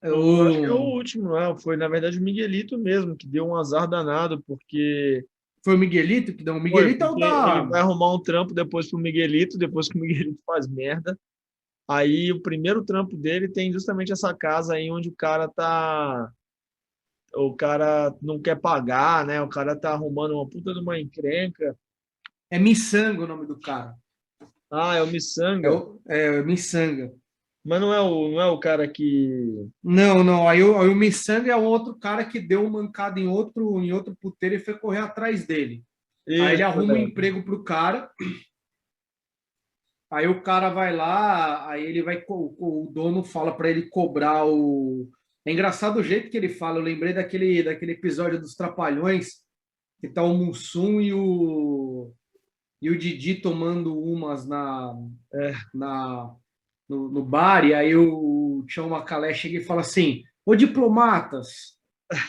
É Eu acho que é o o, último, né? Foi, na verdade, o Miguelito mesmo, que deu um azar danado, porque foi o Miguelito que deu. O foi, Miguelito é o porque ele da. vai arrumar um trampo depois pro Miguelito, depois que o Miguelito faz merda. Aí o primeiro trampo dele tem justamente essa casa aí onde o cara não quer pagar, né? O cara tá arrumando uma puta de uma encrenca. É Missanga o nome do cara. Ah, é o Miçanga. É Missanga. Mas não é o cara que. Não, não. Aí o Missanga é um outro cara que deu uma mancada em outro puteiro e foi correr atrás dele. Aí ele Isso, arruma um é. emprego pro cara. Aí o cara vai lá, aí ele vai, o dono fala para ele cobrar o. É engraçado o jeito que ele fala. Eu lembrei daquele episódio dos Trapalhões, que tá o Mussum e o Didi tomando umas É. na, no bar, e aí o Tião Macalé chega e fala assim: Ô diplomatas,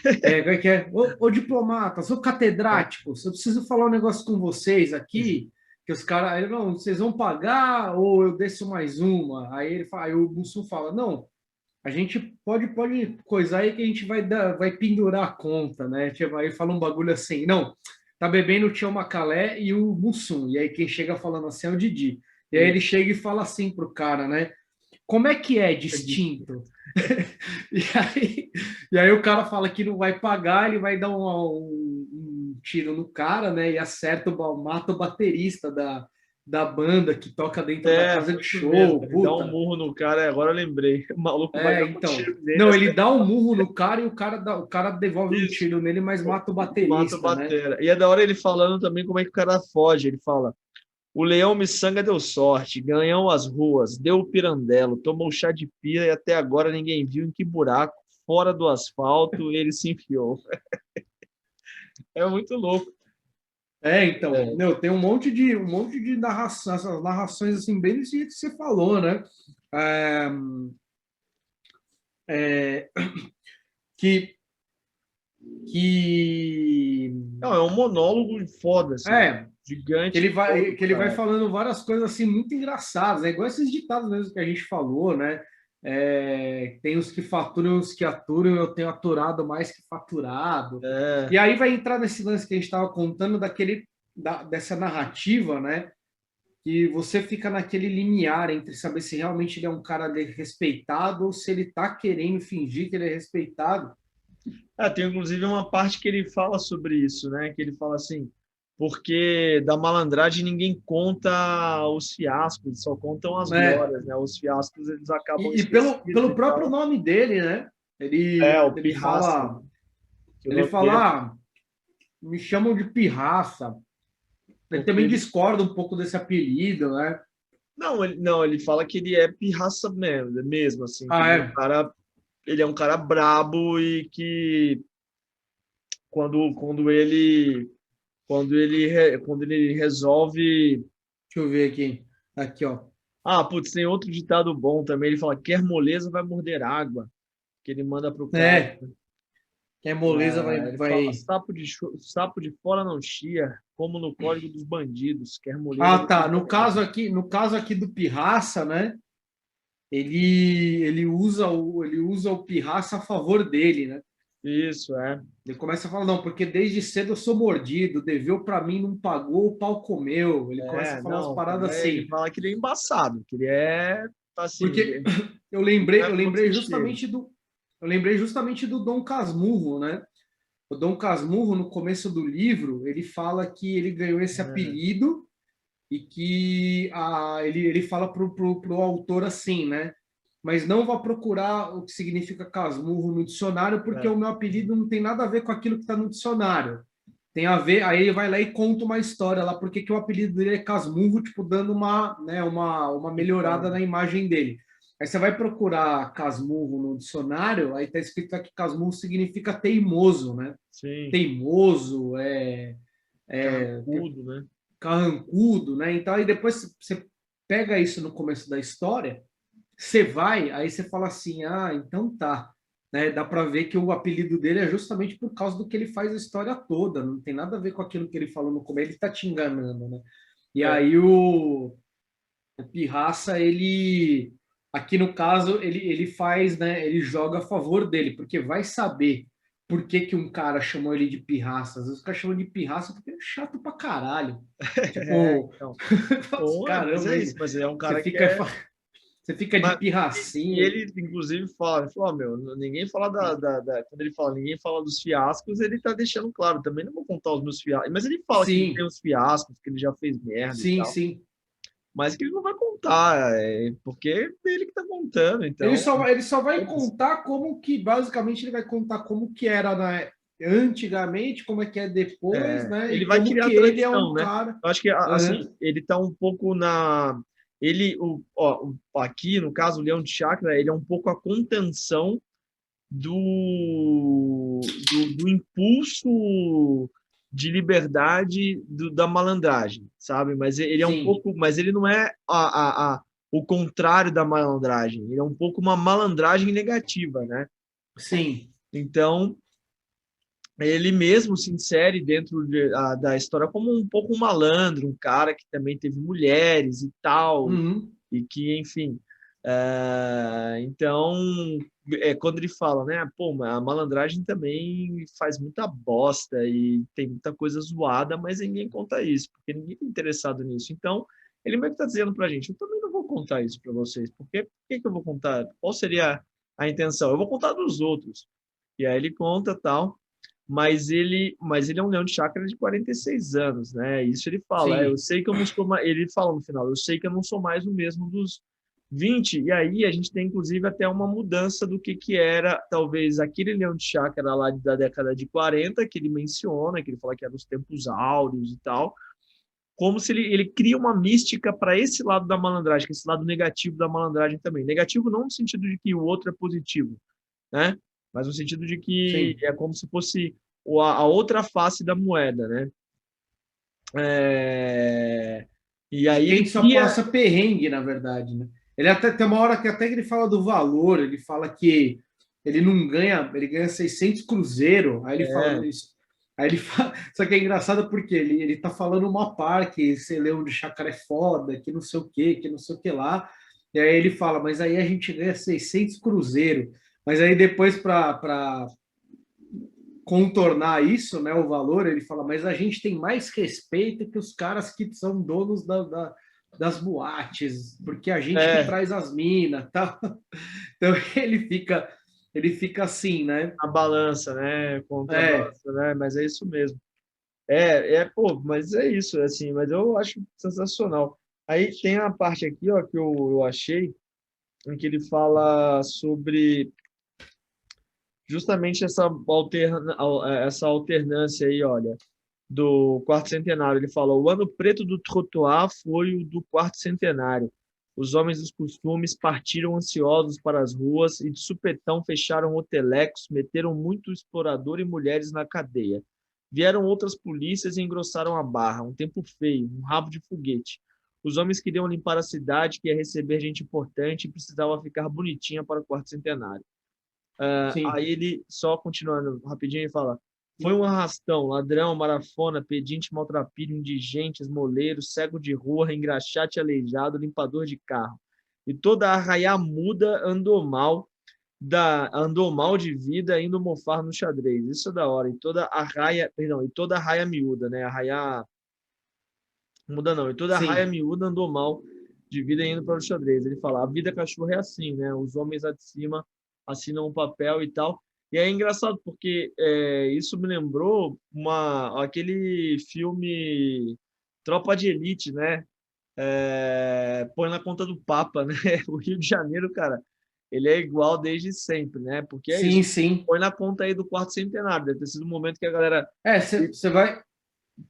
como é que é? Ô diplomatas, ô catedráticos, eu preciso falar um negócio com vocês aqui, que os caras, aí, não, vocês vão pagar ou eu desço mais uma? Aí o Mussum fala, não, a gente pode coisar aí que a gente vai pendurar a conta, né? Tipo, aí fala um bagulho assim, não, tá bebendo o Tião Macalé e o Mussum, e aí quem chega falando assim é o Didi. E aí ele chega e fala assim pro cara, né? Como é que é distinto? E aí, e aí o cara fala que não vai pagar, ele vai dar um tiro no cara, né? E acerta, mata o baterista da banda que toca dentro da casa Foi de isso mesmo. show, Ele dá um puta. murro no cara, agora eu lembrei. O maluco vai dar um Então. tiro nele, Não, ele acerta dá um murro no cara e o cara devolve um isso, tiro nele, mas mata o mata o baterista, né? batera. E é da hora ele falando também como é que o cara foge. Ele fala: o leão miçanga deu sorte, ganhou as ruas, deu o pirandelo, tomou chá de pira e até agora ninguém viu em que buraco, fora do asfalto, ele se enfiou. É muito louco. Então, É. meu, tem um monte de narração, essas narrações assim, bem desse jeito que você falou, né? É, é, que, que Não, é um monólogo foda, assim, é que gigante ele e foda vai que do ele vai cara. falando várias coisas assim muito engraçadas, né? Igual esses ditados mesmo que a gente falou, né? Tem os que faturam, os que aturam, eu tenho aturado mais que faturado. É. E aí vai entrar nesse lance que a gente estava contando dessa narrativa, né? Que você fica naquele limiar entre saber se realmente ele é um cara respeitado ou se ele está querendo fingir que ele é respeitado. Tem inclusive uma parte que ele fala sobre isso, né? Que ele fala assim, porque da malandragem ninguém conta os fiascos, só contam as Né? glórias, né? Os fiascos eles acabam E pelo, esquecidos e próprio tal. nome dele, né? É, Ele, o ele Pirraça, fala, que o ele nome dele fala, me chamam de pirraça. Ele porque também ele... discorda um pouco desse apelido, né? Não, ele fala que ele é pirraça mesmo, assim, que Ah, é. ele é um cara brabo e que quando ele resolve. Deixa eu ver aqui. Aqui, ó. Putz, tem outro ditado bom também. Ele fala: quer moleza, vai morder água. Que ele manda pro cara. É, que a moleza Ele fala: vai. sapo de fora não chia, como no código dos bandidos. Quer moleza, Ah, vai tá. morder água. No caso aqui do pirraça, né? Ele usa o pirraça a favor dele, né? Isso, é. Ele começa a falar, não, porque desde cedo eu sou mordido, deveu para mim, não pagou, o pau comeu. Ele começa a falar umas Não, o paradas cara, ele assim. fala que ele é embaçado, que ele é, assim, Porque eu não lembrei, é eu pouco lembrei cheio. justamente do Dom Casmurro, né? O Dom Casmurro, no começo do livro, ele fala que ele ganhou esse apelido e que ele fala pro autor assim, né? Mas não vá procurar o que significa casmurro no dicionário, porque É. o meu apelido não tem nada a ver com aquilo que está no dicionário. Tem a ver, aí ele vai lá e conta uma história lá, porque que o apelido dele é casmurro, tipo, dando uma, né, uma melhorada Então, na imagem dele. Aí você vai procurar casmurro no dicionário, aí tá escrito aqui que casmurro significa teimoso, né? Sim, Teimoso, carrancudo, né? carrancudo, né? Então aí depois você pega isso no começo da história, você vai, aí você fala assim, ah, então tá. Né? Dá para ver que o apelido dele é justamente por causa do que ele faz a história toda, não tem nada a ver com aquilo que ele falou no começo, ele tá te enganando, né? E É, aí o Pirraça, ele, aqui no caso, ele faz, né? Ele joga a favor dele, porque vai saber por que que um cara chamou ele de Pirraça. Às vezes o cara chamou de Pirraça porque é chato pra caralho. Tipo, então. Mas caramba, é isso, mas é um você cara que fica, é. você fica de Mas, e pirracinha. ele, inclusive, fala, ele falou, meu, ninguém fala quando ele fala, ninguém fala dos fiascos, ele tá deixando claro, também não vou contar os meus fiascos, mas ele fala que ele tem Sim, os fiascos, que ele já fez merda e sim, tal, sim. mas que ele não vai contar, porque é ele que tá contando, então, Ele só vai contar como que, basicamente, ele vai contar como que era antigamente, como é que é depois, né? ele E vai como criar que a ele é tradição, um né? cara. Eu acho que, assim, Aham, ele tá um pouco na... Ele, aqui, no caso, o Leão de Chácara, ele é um pouco a contenção do impulso de liberdade da malandragem, sabe? Mas ele é um sim, pouco, mas ele não é o contrário da malandragem. Ele é um pouco uma malandragem negativa, né? sim. Então ele mesmo se insere dentro da história como um pouco um malandro, um cara que também teve mulheres e tal, Uhum, e que, enfim. Então, quando ele fala, né, pô, a malandragem também faz muita bosta e tem muita coisa zoada, mas ninguém conta isso, porque ninguém está interessado nisso. Então, ele meio que está dizendo para a gente, eu também não vou contar isso para vocês, porque por que eu vou contar? Qual seria a intenção? Eu vou contar dos outros. E aí ele conta tal, mas ele é um leão de chácara de 46 anos, né? Isso ele fala. Eu sim, sei que eu não sou mais, ele fala no final, eu sei que eu não sou mais o mesmo dos 20. E aí a gente tem inclusive até uma mudança do que era talvez aquele leão de chácara lá da década de 40 que ele menciona, que ele fala que eram os tempos áureos e tal, como se ele cria uma mística para esse lado da malandragem, que é esse lado negativo da malandragem também. Negativo não no sentido de que o outro é positivo, né? Mas no sentido de que sim. é como se fosse a outra face da moeda, né? É, E De aí ele quem só cria. passa perrengue, na verdade, né? Ele até tem uma hora que até que ele fala do valor, ele fala que ele não ganha, ele ganha 600 cruzeiro, aí ele fala É, isso. Aí ele fala, só que é engraçado porque ele tá falando uma par que esse leão de chácara é foda, que não sei o quê, que não sei o que lá. E aí ele fala, mas aí a gente ganha 600 cruzeiro. Mas aí depois para contornar isso, né, o valor, ele fala, mas a gente tem mais respeito que os caras que são donos das boates, porque a gente que é, traz as minas, tá? Então ele fica assim, né? a balança, né? É, Contrabalança, né? Mas é isso mesmo. Pô, mas é isso, assim, mas eu acho sensacional. Aí tem a parte aqui, ó, que eu achei, em que ele fala sobre justamente essa alternância aí, olha, do quarto centenário. Ele fala: o ano preto do trottoir foi o do quarto centenário. Os homens dos costumes partiram ansiosos para as ruas e de supetão fecharam hotelecos, meteram muito explorador e mulheres na cadeia. Vieram outras polícias e engrossaram a barra. Um tempo feio, um rabo de foguete. Os homens queriam limpar a cidade, que ia receber gente importante e precisava ficar bonitinha para o quarto centenário. sim. Aí ele, só continuando rapidinho, ele fala: foi um arrastão, ladrão, marafona, pedinte, maltrapilho, indigente, esmoleiro, cego de rua, engraxate aleijado, limpador de carro. E toda a arraia muda andou mal de vida, indo mofar no xadrez. Isso é da hora. E toda a raia, perdão, e toda a raia miúda, né? A raia muda não. E toda a raia Sim. miúda andou mal de vida indo para o xadrez. Ele fala: a vida cachorro é assim, né? Os homens lá de cima assinam um papel e tal. E é engraçado porque isso me lembrou aquele filme Tropa de Elite, né? Põe na conta do Papa, né? O Rio de Janeiro, cara, ele é igual desde sempre, né? Porque é isso. Sim, sim. Põe na conta aí do quarto centenário. Deve ter sido um momento que a galera, É, você vai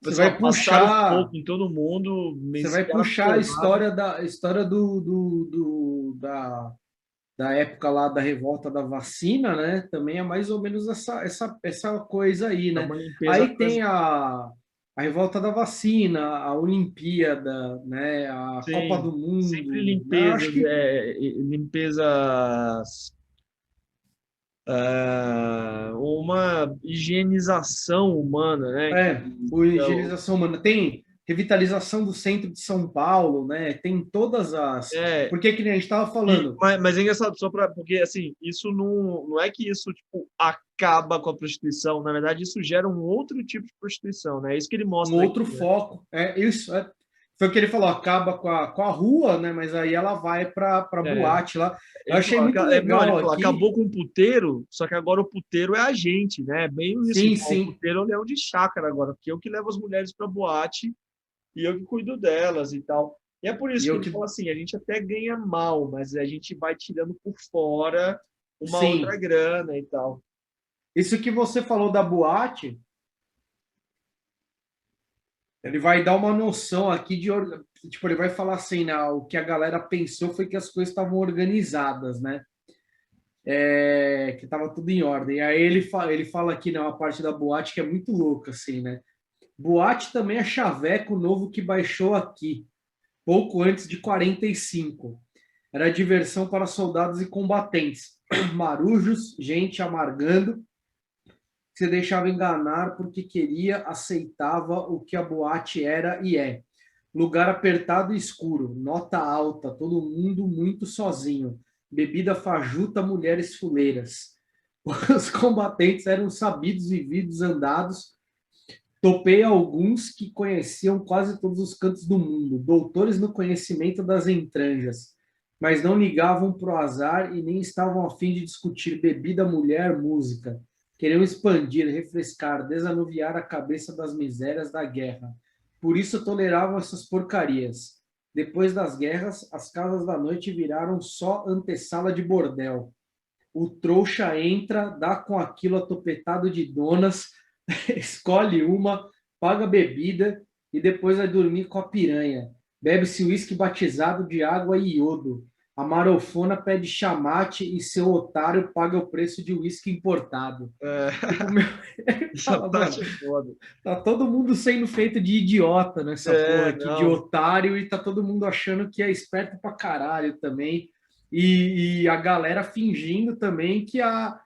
passaram fogo puxar, em todo mundo, você vai era puxar a porrada. história da da época lá da revolta da vacina, né? Também é mais ou menos essa coisa aí, É né? uma limpeza. Aí tem a revolta da vacina, a Olimpíada, né? A Copa Sim, do sempre Mundo, né? Acho limpezas, que limpezas, uma higienização humana, né? o Então, higienização humana tem revitalização do centro de São Paulo, né? Tem todas as. é, Porque que nem a gente estava e, falando, mas é engraçado, só para porque assim, isso não é que isso tipo, acaba com a prostituição, na verdade, isso gera um outro tipo de prostituição, né? É isso que ele um mostra outro aqui, né? foco. É isso. Foi o que ele falou, acaba com a rua, né? Mas aí ela vai para É, boate lá. Eu ele achei falou, muito não, ele legal falou, aqui. acabou com o puteiro, só que agora o puteiro é a gente, né? Bem isso, Sim, o sim. puteiro é o leão de chácara agora, porque eu que levo as mulheres para boate e eu que cuido delas e tal. E é por E isso que eu ele que. fala assim, a gente até ganha mal, mas a gente vai tirando por fora uma outra Sim. grana e tal. Isso que você falou da boate, ele vai dar uma noção aqui de. Tipo, ele vai falar assim, né? O que a galera pensou foi que as coisas estavam organizadas, né? Que estava tudo em ordem. E aí ele fala aqui, né, uma parte da boate que é muito louca, assim, né? Boate também é chaveco novo que baixou aqui, pouco antes de 45. Era diversão para soldados e combatentes. Marujos, gente amargando, se deixava enganar porque queria, aceitava o que a boate era e é. Lugar apertado e escuro, nota alta, todo mundo muito sozinho. Bebida fajuta, mulheres fuleiras. Os combatentes eram sabidos, vividos, andados. Topei alguns que conheciam quase todos os cantos do mundo, doutores no conhecimento das entranjas, mas não ligavam pro azar e nem estavam a fim de discutir bebida, mulher, música. Queriam expandir, refrescar, desanuviar a cabeça das misérias da guerra. Por isso toleravam essas porcarias. Depois das guerras, as casas da noite viraram só antessala de bordel. O trouxa entra, dá com aquilo atopetado de donas, escolhe uma, paga bebida e depois vai dormir com a piranha. Bebe-se uísque batizado de água e iodo. A marofona pede chamate e seu otário paga o preço de uísque importado. É, Tipo, meu, ele essa fala, mano, parte é foda. tá todo mundo sendo feito de idiota nessa porra É, aqui, de não, otário, e tá todo mundo achando que é esperto pra caralho também. E a galera fingindo também que a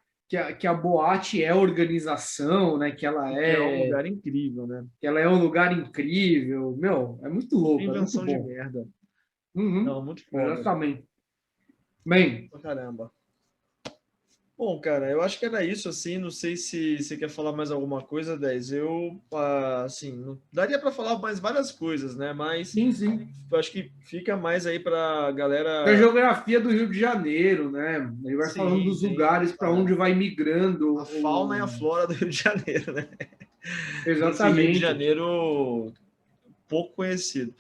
boate é organização, né? que é um lugar incrível, né? Que ela é um lugar incrível. Meu, é muito louco, é muito Invenção de bom. merda. Uhum, Não, muito foda. exatamente. Bem, Pra caramba. Bom, cara, eu acho que era isso, assim. Não sei se você quer falar mais alguma coisa, 10. Eu, assim, daria para falar mais várias coisas, né? Mas sim, sim. eu acho que fica mais aí pra Da galera. geografia do Rio de Janeiro, né? Ele vai falando Sim, dos tem lugares para onde vai migrando. a fauna e a flora do Rio de Janeiro, né? Desse Rio de Exatamente. Janeiro pouco conhecido.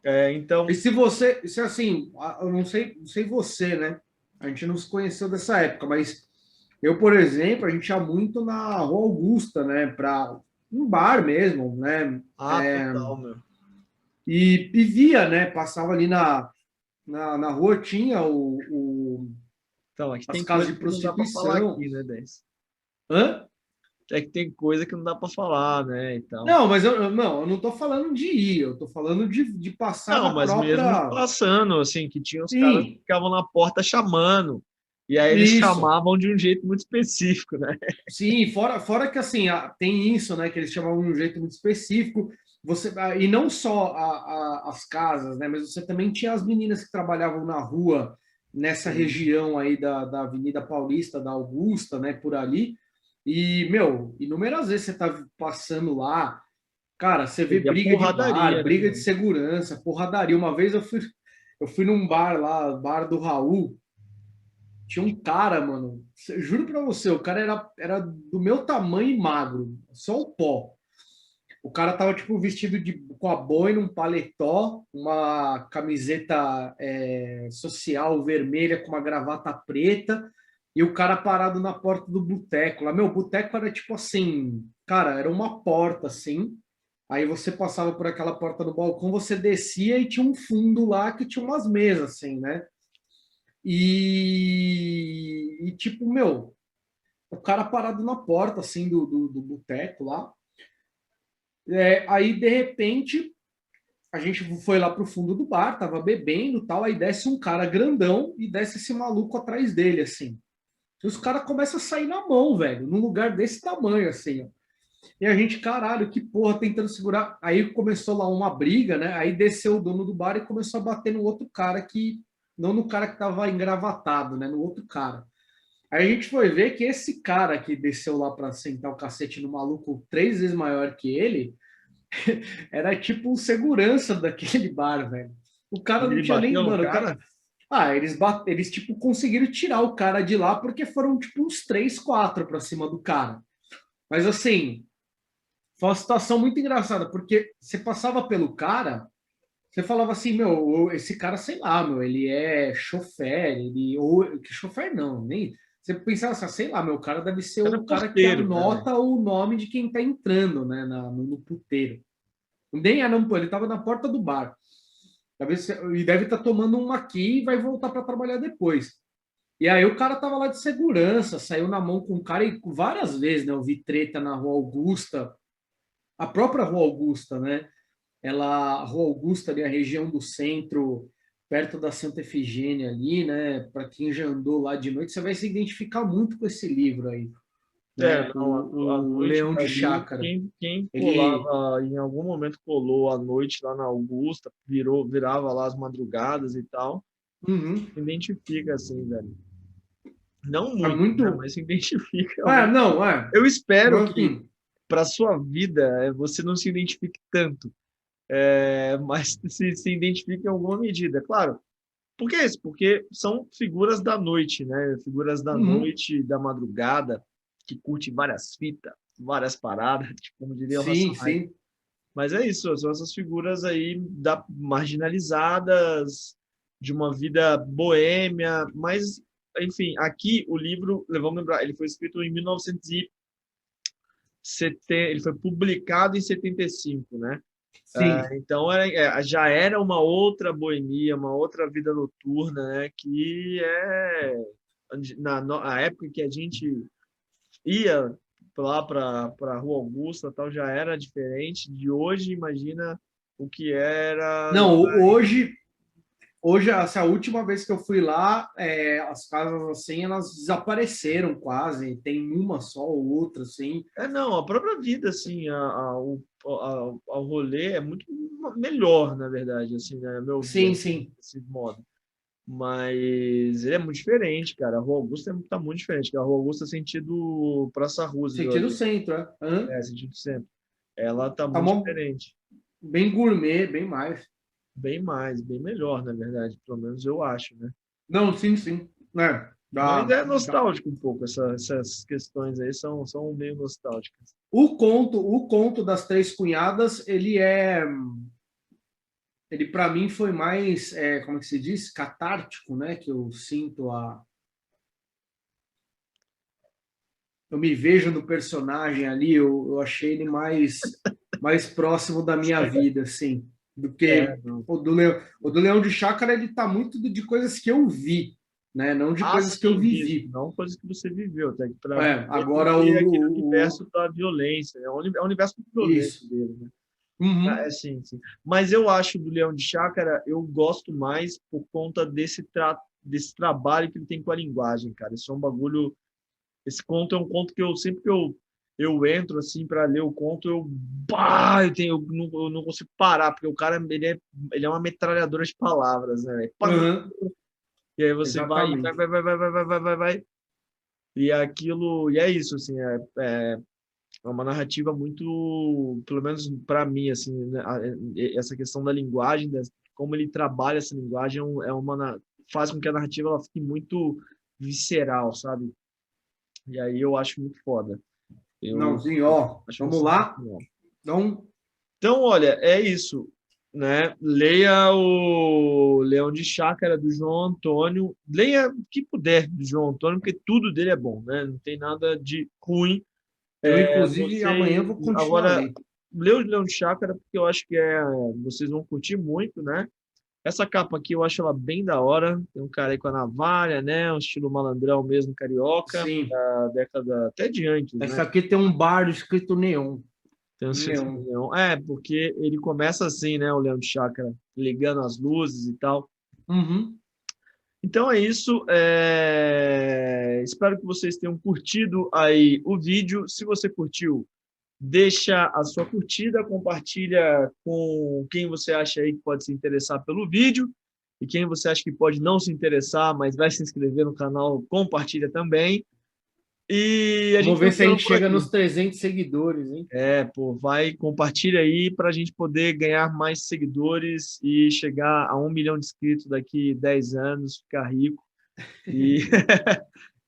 E Então, se você, se assim, eu não sei você, né? A gente não se conheceu dessa época, mas eu, por exemplo, a gente ia muito na Rua Augusta, né? Para um bar mesmo, né? total, meu. E via, né? Passava ali na rua, tinha Então, aqui as tem casas coisa de que não dá para falar prostituição. aqui, né, 10? Hã? É que tem coisa que não dá para falar, né, e tal. Não, mas eu não estou falando de ir, eu estou falando de passar Não, na mas mesmo de própria. passando, assim, que tinha os caras que Sim, ficavam na porta chamando. E aí eles isso. chamavam de um jeito muito específico, né? Sim, fora que assim, tem isso, né, que eles chamavam de um jeito muito específico. E não só as casas, né, mas você também tinha as meninas que trabalhavam na rua, nessa Sim. região aí da Avenida Paulista, da Augusta, né, por ali. E, meu, inúmeras vezes você tá passando lá, cara, você vê E a briga de bar, porradaria, né, briga de meu? segurança, porradaria. Uma vez eu fui num bar lá, bar do Raul. Tinha um cara, mano, juro pra você, o cara era do meu tamanho e magro, só o pó. O cara tava, tipo, vestido com a boina, um paletó, uma camiseta social vermelha com uma gravata preta, e o cara parado na porta do boteco. Lá, meu, boteco era tipo assim, cara, era uma porta assim, aí você passava por aquela porta do balcão, você descia e tinha um fundo lá que tinha umas mesas, assim, né? E tipo, meu, o cara parado na porta, assim, do boteco lá. Aí, de repente, a gente foi lá pro fundo do bar, tava bebendo e tal, aí desce um cara grandão e desce esse maluco atrás dele, assim. E os caras começam a sair na mão, velho, num lugar desse tamanho, assim, ó. E a gente, caralho, que porra, tentando segurar. Aí começou lá uma briga, né? Aí desceu o dono do bar e começou a bater no outro cara que. Não no cara que tava engravatado, né? No outro cara. Aí a gente foi ver que esse cara que desceu lá pra sentar o cacete no maluco 3 vezes maior que ele, era tipo um segurança daquele bar, velho. O cara não Ele tinha nem. bateu no Mano, o cara. cara? Ah, eles tipo, conseguiram tirar o cara de lá porque foram, tipo, uns 3, 4 pra cima do cara. Mas assim, foi uma situação muito engraçada, porque você passava pelo cara, você falava assim, meu, esse cara, sei lá, meu, ele é chofer, ou que chofer não, nem. Você pensava assim, sei lá, meu, o cara deve ser Era o cara que porteiro, né? anota o nome de quem tá entrando, né, no puteiro. Nem era, não, ele tava na porta do bar. E deve estar tomando um aqui e vai voltar para trabalhar depois. E aí o cara tava lá de segurança, saiu na mão com o cara e várias vezes, né? Eu vi treta na Rua Augusta, a própria Rua Augusta, né? A Rua Augusta ali, a região do centro, perto da Santa Efigênia ali, né? Para quem já andou lá de noite, você vai se identificar muito com esse livro aí, né? Não, à O noite Leão de ali, Chácara. quem Ele, colava, em algum momento colou à noite lá na Augusta, virava lá as madrugadas e tal, uhum, se identifica assim, velho. Não é muito, né? muito, Mas se identifica em algum. não, é, Eu espero mas, que assim, para sua vida você não se identifique tanto, mas se identifique em alguma medida, claro. Por que isso? Porque são figuras da noite, né? Figuras da uhum, noite, da madrugada, que curte várias fitas, várias paradas, tipo, como diria o sim, Racionais. sim. Mas é isso, são essas figuras aí marginalizadas, de uma vida boêmia, mas, enfim, aqui o livro, vamos lembrar, ele foi escrito em 1970, ele foi publicado em 75, né? Sim. Então já era uma outra boemia, uma outra vida noturna, né? Que na época que a gente ia lá para Rua Augusta, tal, já era diferente de hoje. Imagina o que era. Não, hoje assim, a última vez que eu fui lá, as casas assim, elas desapareceram quase. Tem uma só ou outra, assim. Não, a própria vida, assim, o rolê é muito melhor, na verdade, assim, né? A meu ver, Sim, assim, sim. desse modo. Mas ele é muito diferente, cara. A Rua Augusta tá muito diferente, cara. A Rua Augusta é sentido Praça Roosevelt Sentido ali. centro, é. Hã? Sentido centro. Ela tá Tá muito mó- diferente. bem gourmet, bem mais. Bem mais, bem melhor, na verdade. Pelo menos eu acho, né? Não, sim, sim. Mas é nostálgico um pouco. Essas questões aí são meio nostálgicas. O conto das Três Cunhadas, ele para mim foi mais, como é que se diz? Catártico, né? Que eu sinto eu me vejo no personagem ali, eu achei ele mais próximo da minha vida, assim, do que Não. o do Leão de Chácara, ele tá muito de coisas que eu vi, né? Não de coisas que eu Assim mesmo, vivi. não coisa que você viveu, até que para viver Agora porque é aquele universo da violência, é o universo muito violento isso. dele, né? Uhum. Sim, sim. Mas eu acho do Leão de Chácara, eu gosto mais por conta desse trabalho que ele tem com a linguagem, cara. Isso é um bagulho. Esse conto é um conto que sempre que eu entro assim para ler o conto, eu não consigo parar, porque o cara ele é uma metralhadora de palavras, né? Uhum. E aí você Exatamente. vai. E aquilo, e é isso, assim, é uma narrativa muito, pelo menos para mim, assim, né, essa questão da linguagem, como ele trabalha essa linguagem, faz com que a narrativa ela fique muito visceral, sabe? E aí eu acho muito foda. Não, Eu sim, ó, acho vamos lá. sensacional. Então, Então, olha, é isso, né? Leia o Leão de Chácara do João Antônio, leia o que puder do João Antônio, porque tudo dele é bom, né? Não tem nada de ruim. eu, inclusive, amanhã Você vou continuar a agora ler. lê o Leão de Chácara, porque eu acho que vocês vão curtir muito, né? Essa capa aqui eu acho ela bem da hora. Tem um cara aí com a navalha, né? Um estilo malandrão mesmo, carioca, Sim. da década até de antes, né? Essa aqui tem um bardo escrito neon. Tem um Neon. leão. Porque ele começa assim, né? O Leão de Chácara, ligando as luzes e tal. Uhum. Então é isso. Espero que vocês tenham curtido aí o vídeo. Se você curtiu, deixa a sua curtida, compartilha com quem você acha aí que pode se interessar pelo vídeo e quem você acha que pode não se interessar, mas vai se inscrever no canal, compartilha também. E a Vamos gente vai ver se a ficando gente por chega aqui. nos 300 seguidores, hein? Vai, compartilha aí para a gente poder ganhar mais seguidores e chegar a 1 milhão de inscritos daqui 10 anos, ficar rico. E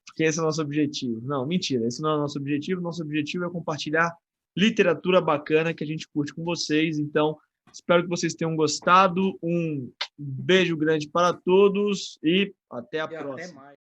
porque esse é o nosso objetivo. Não, mentira, esse não é o nosso objetivo. Nosso objetivo é compartilhar literatura bacana que a gente curte com vocês. Então, espero que vocês tenham gostado. Um beijo grande para todos e até a próxima. Até mais.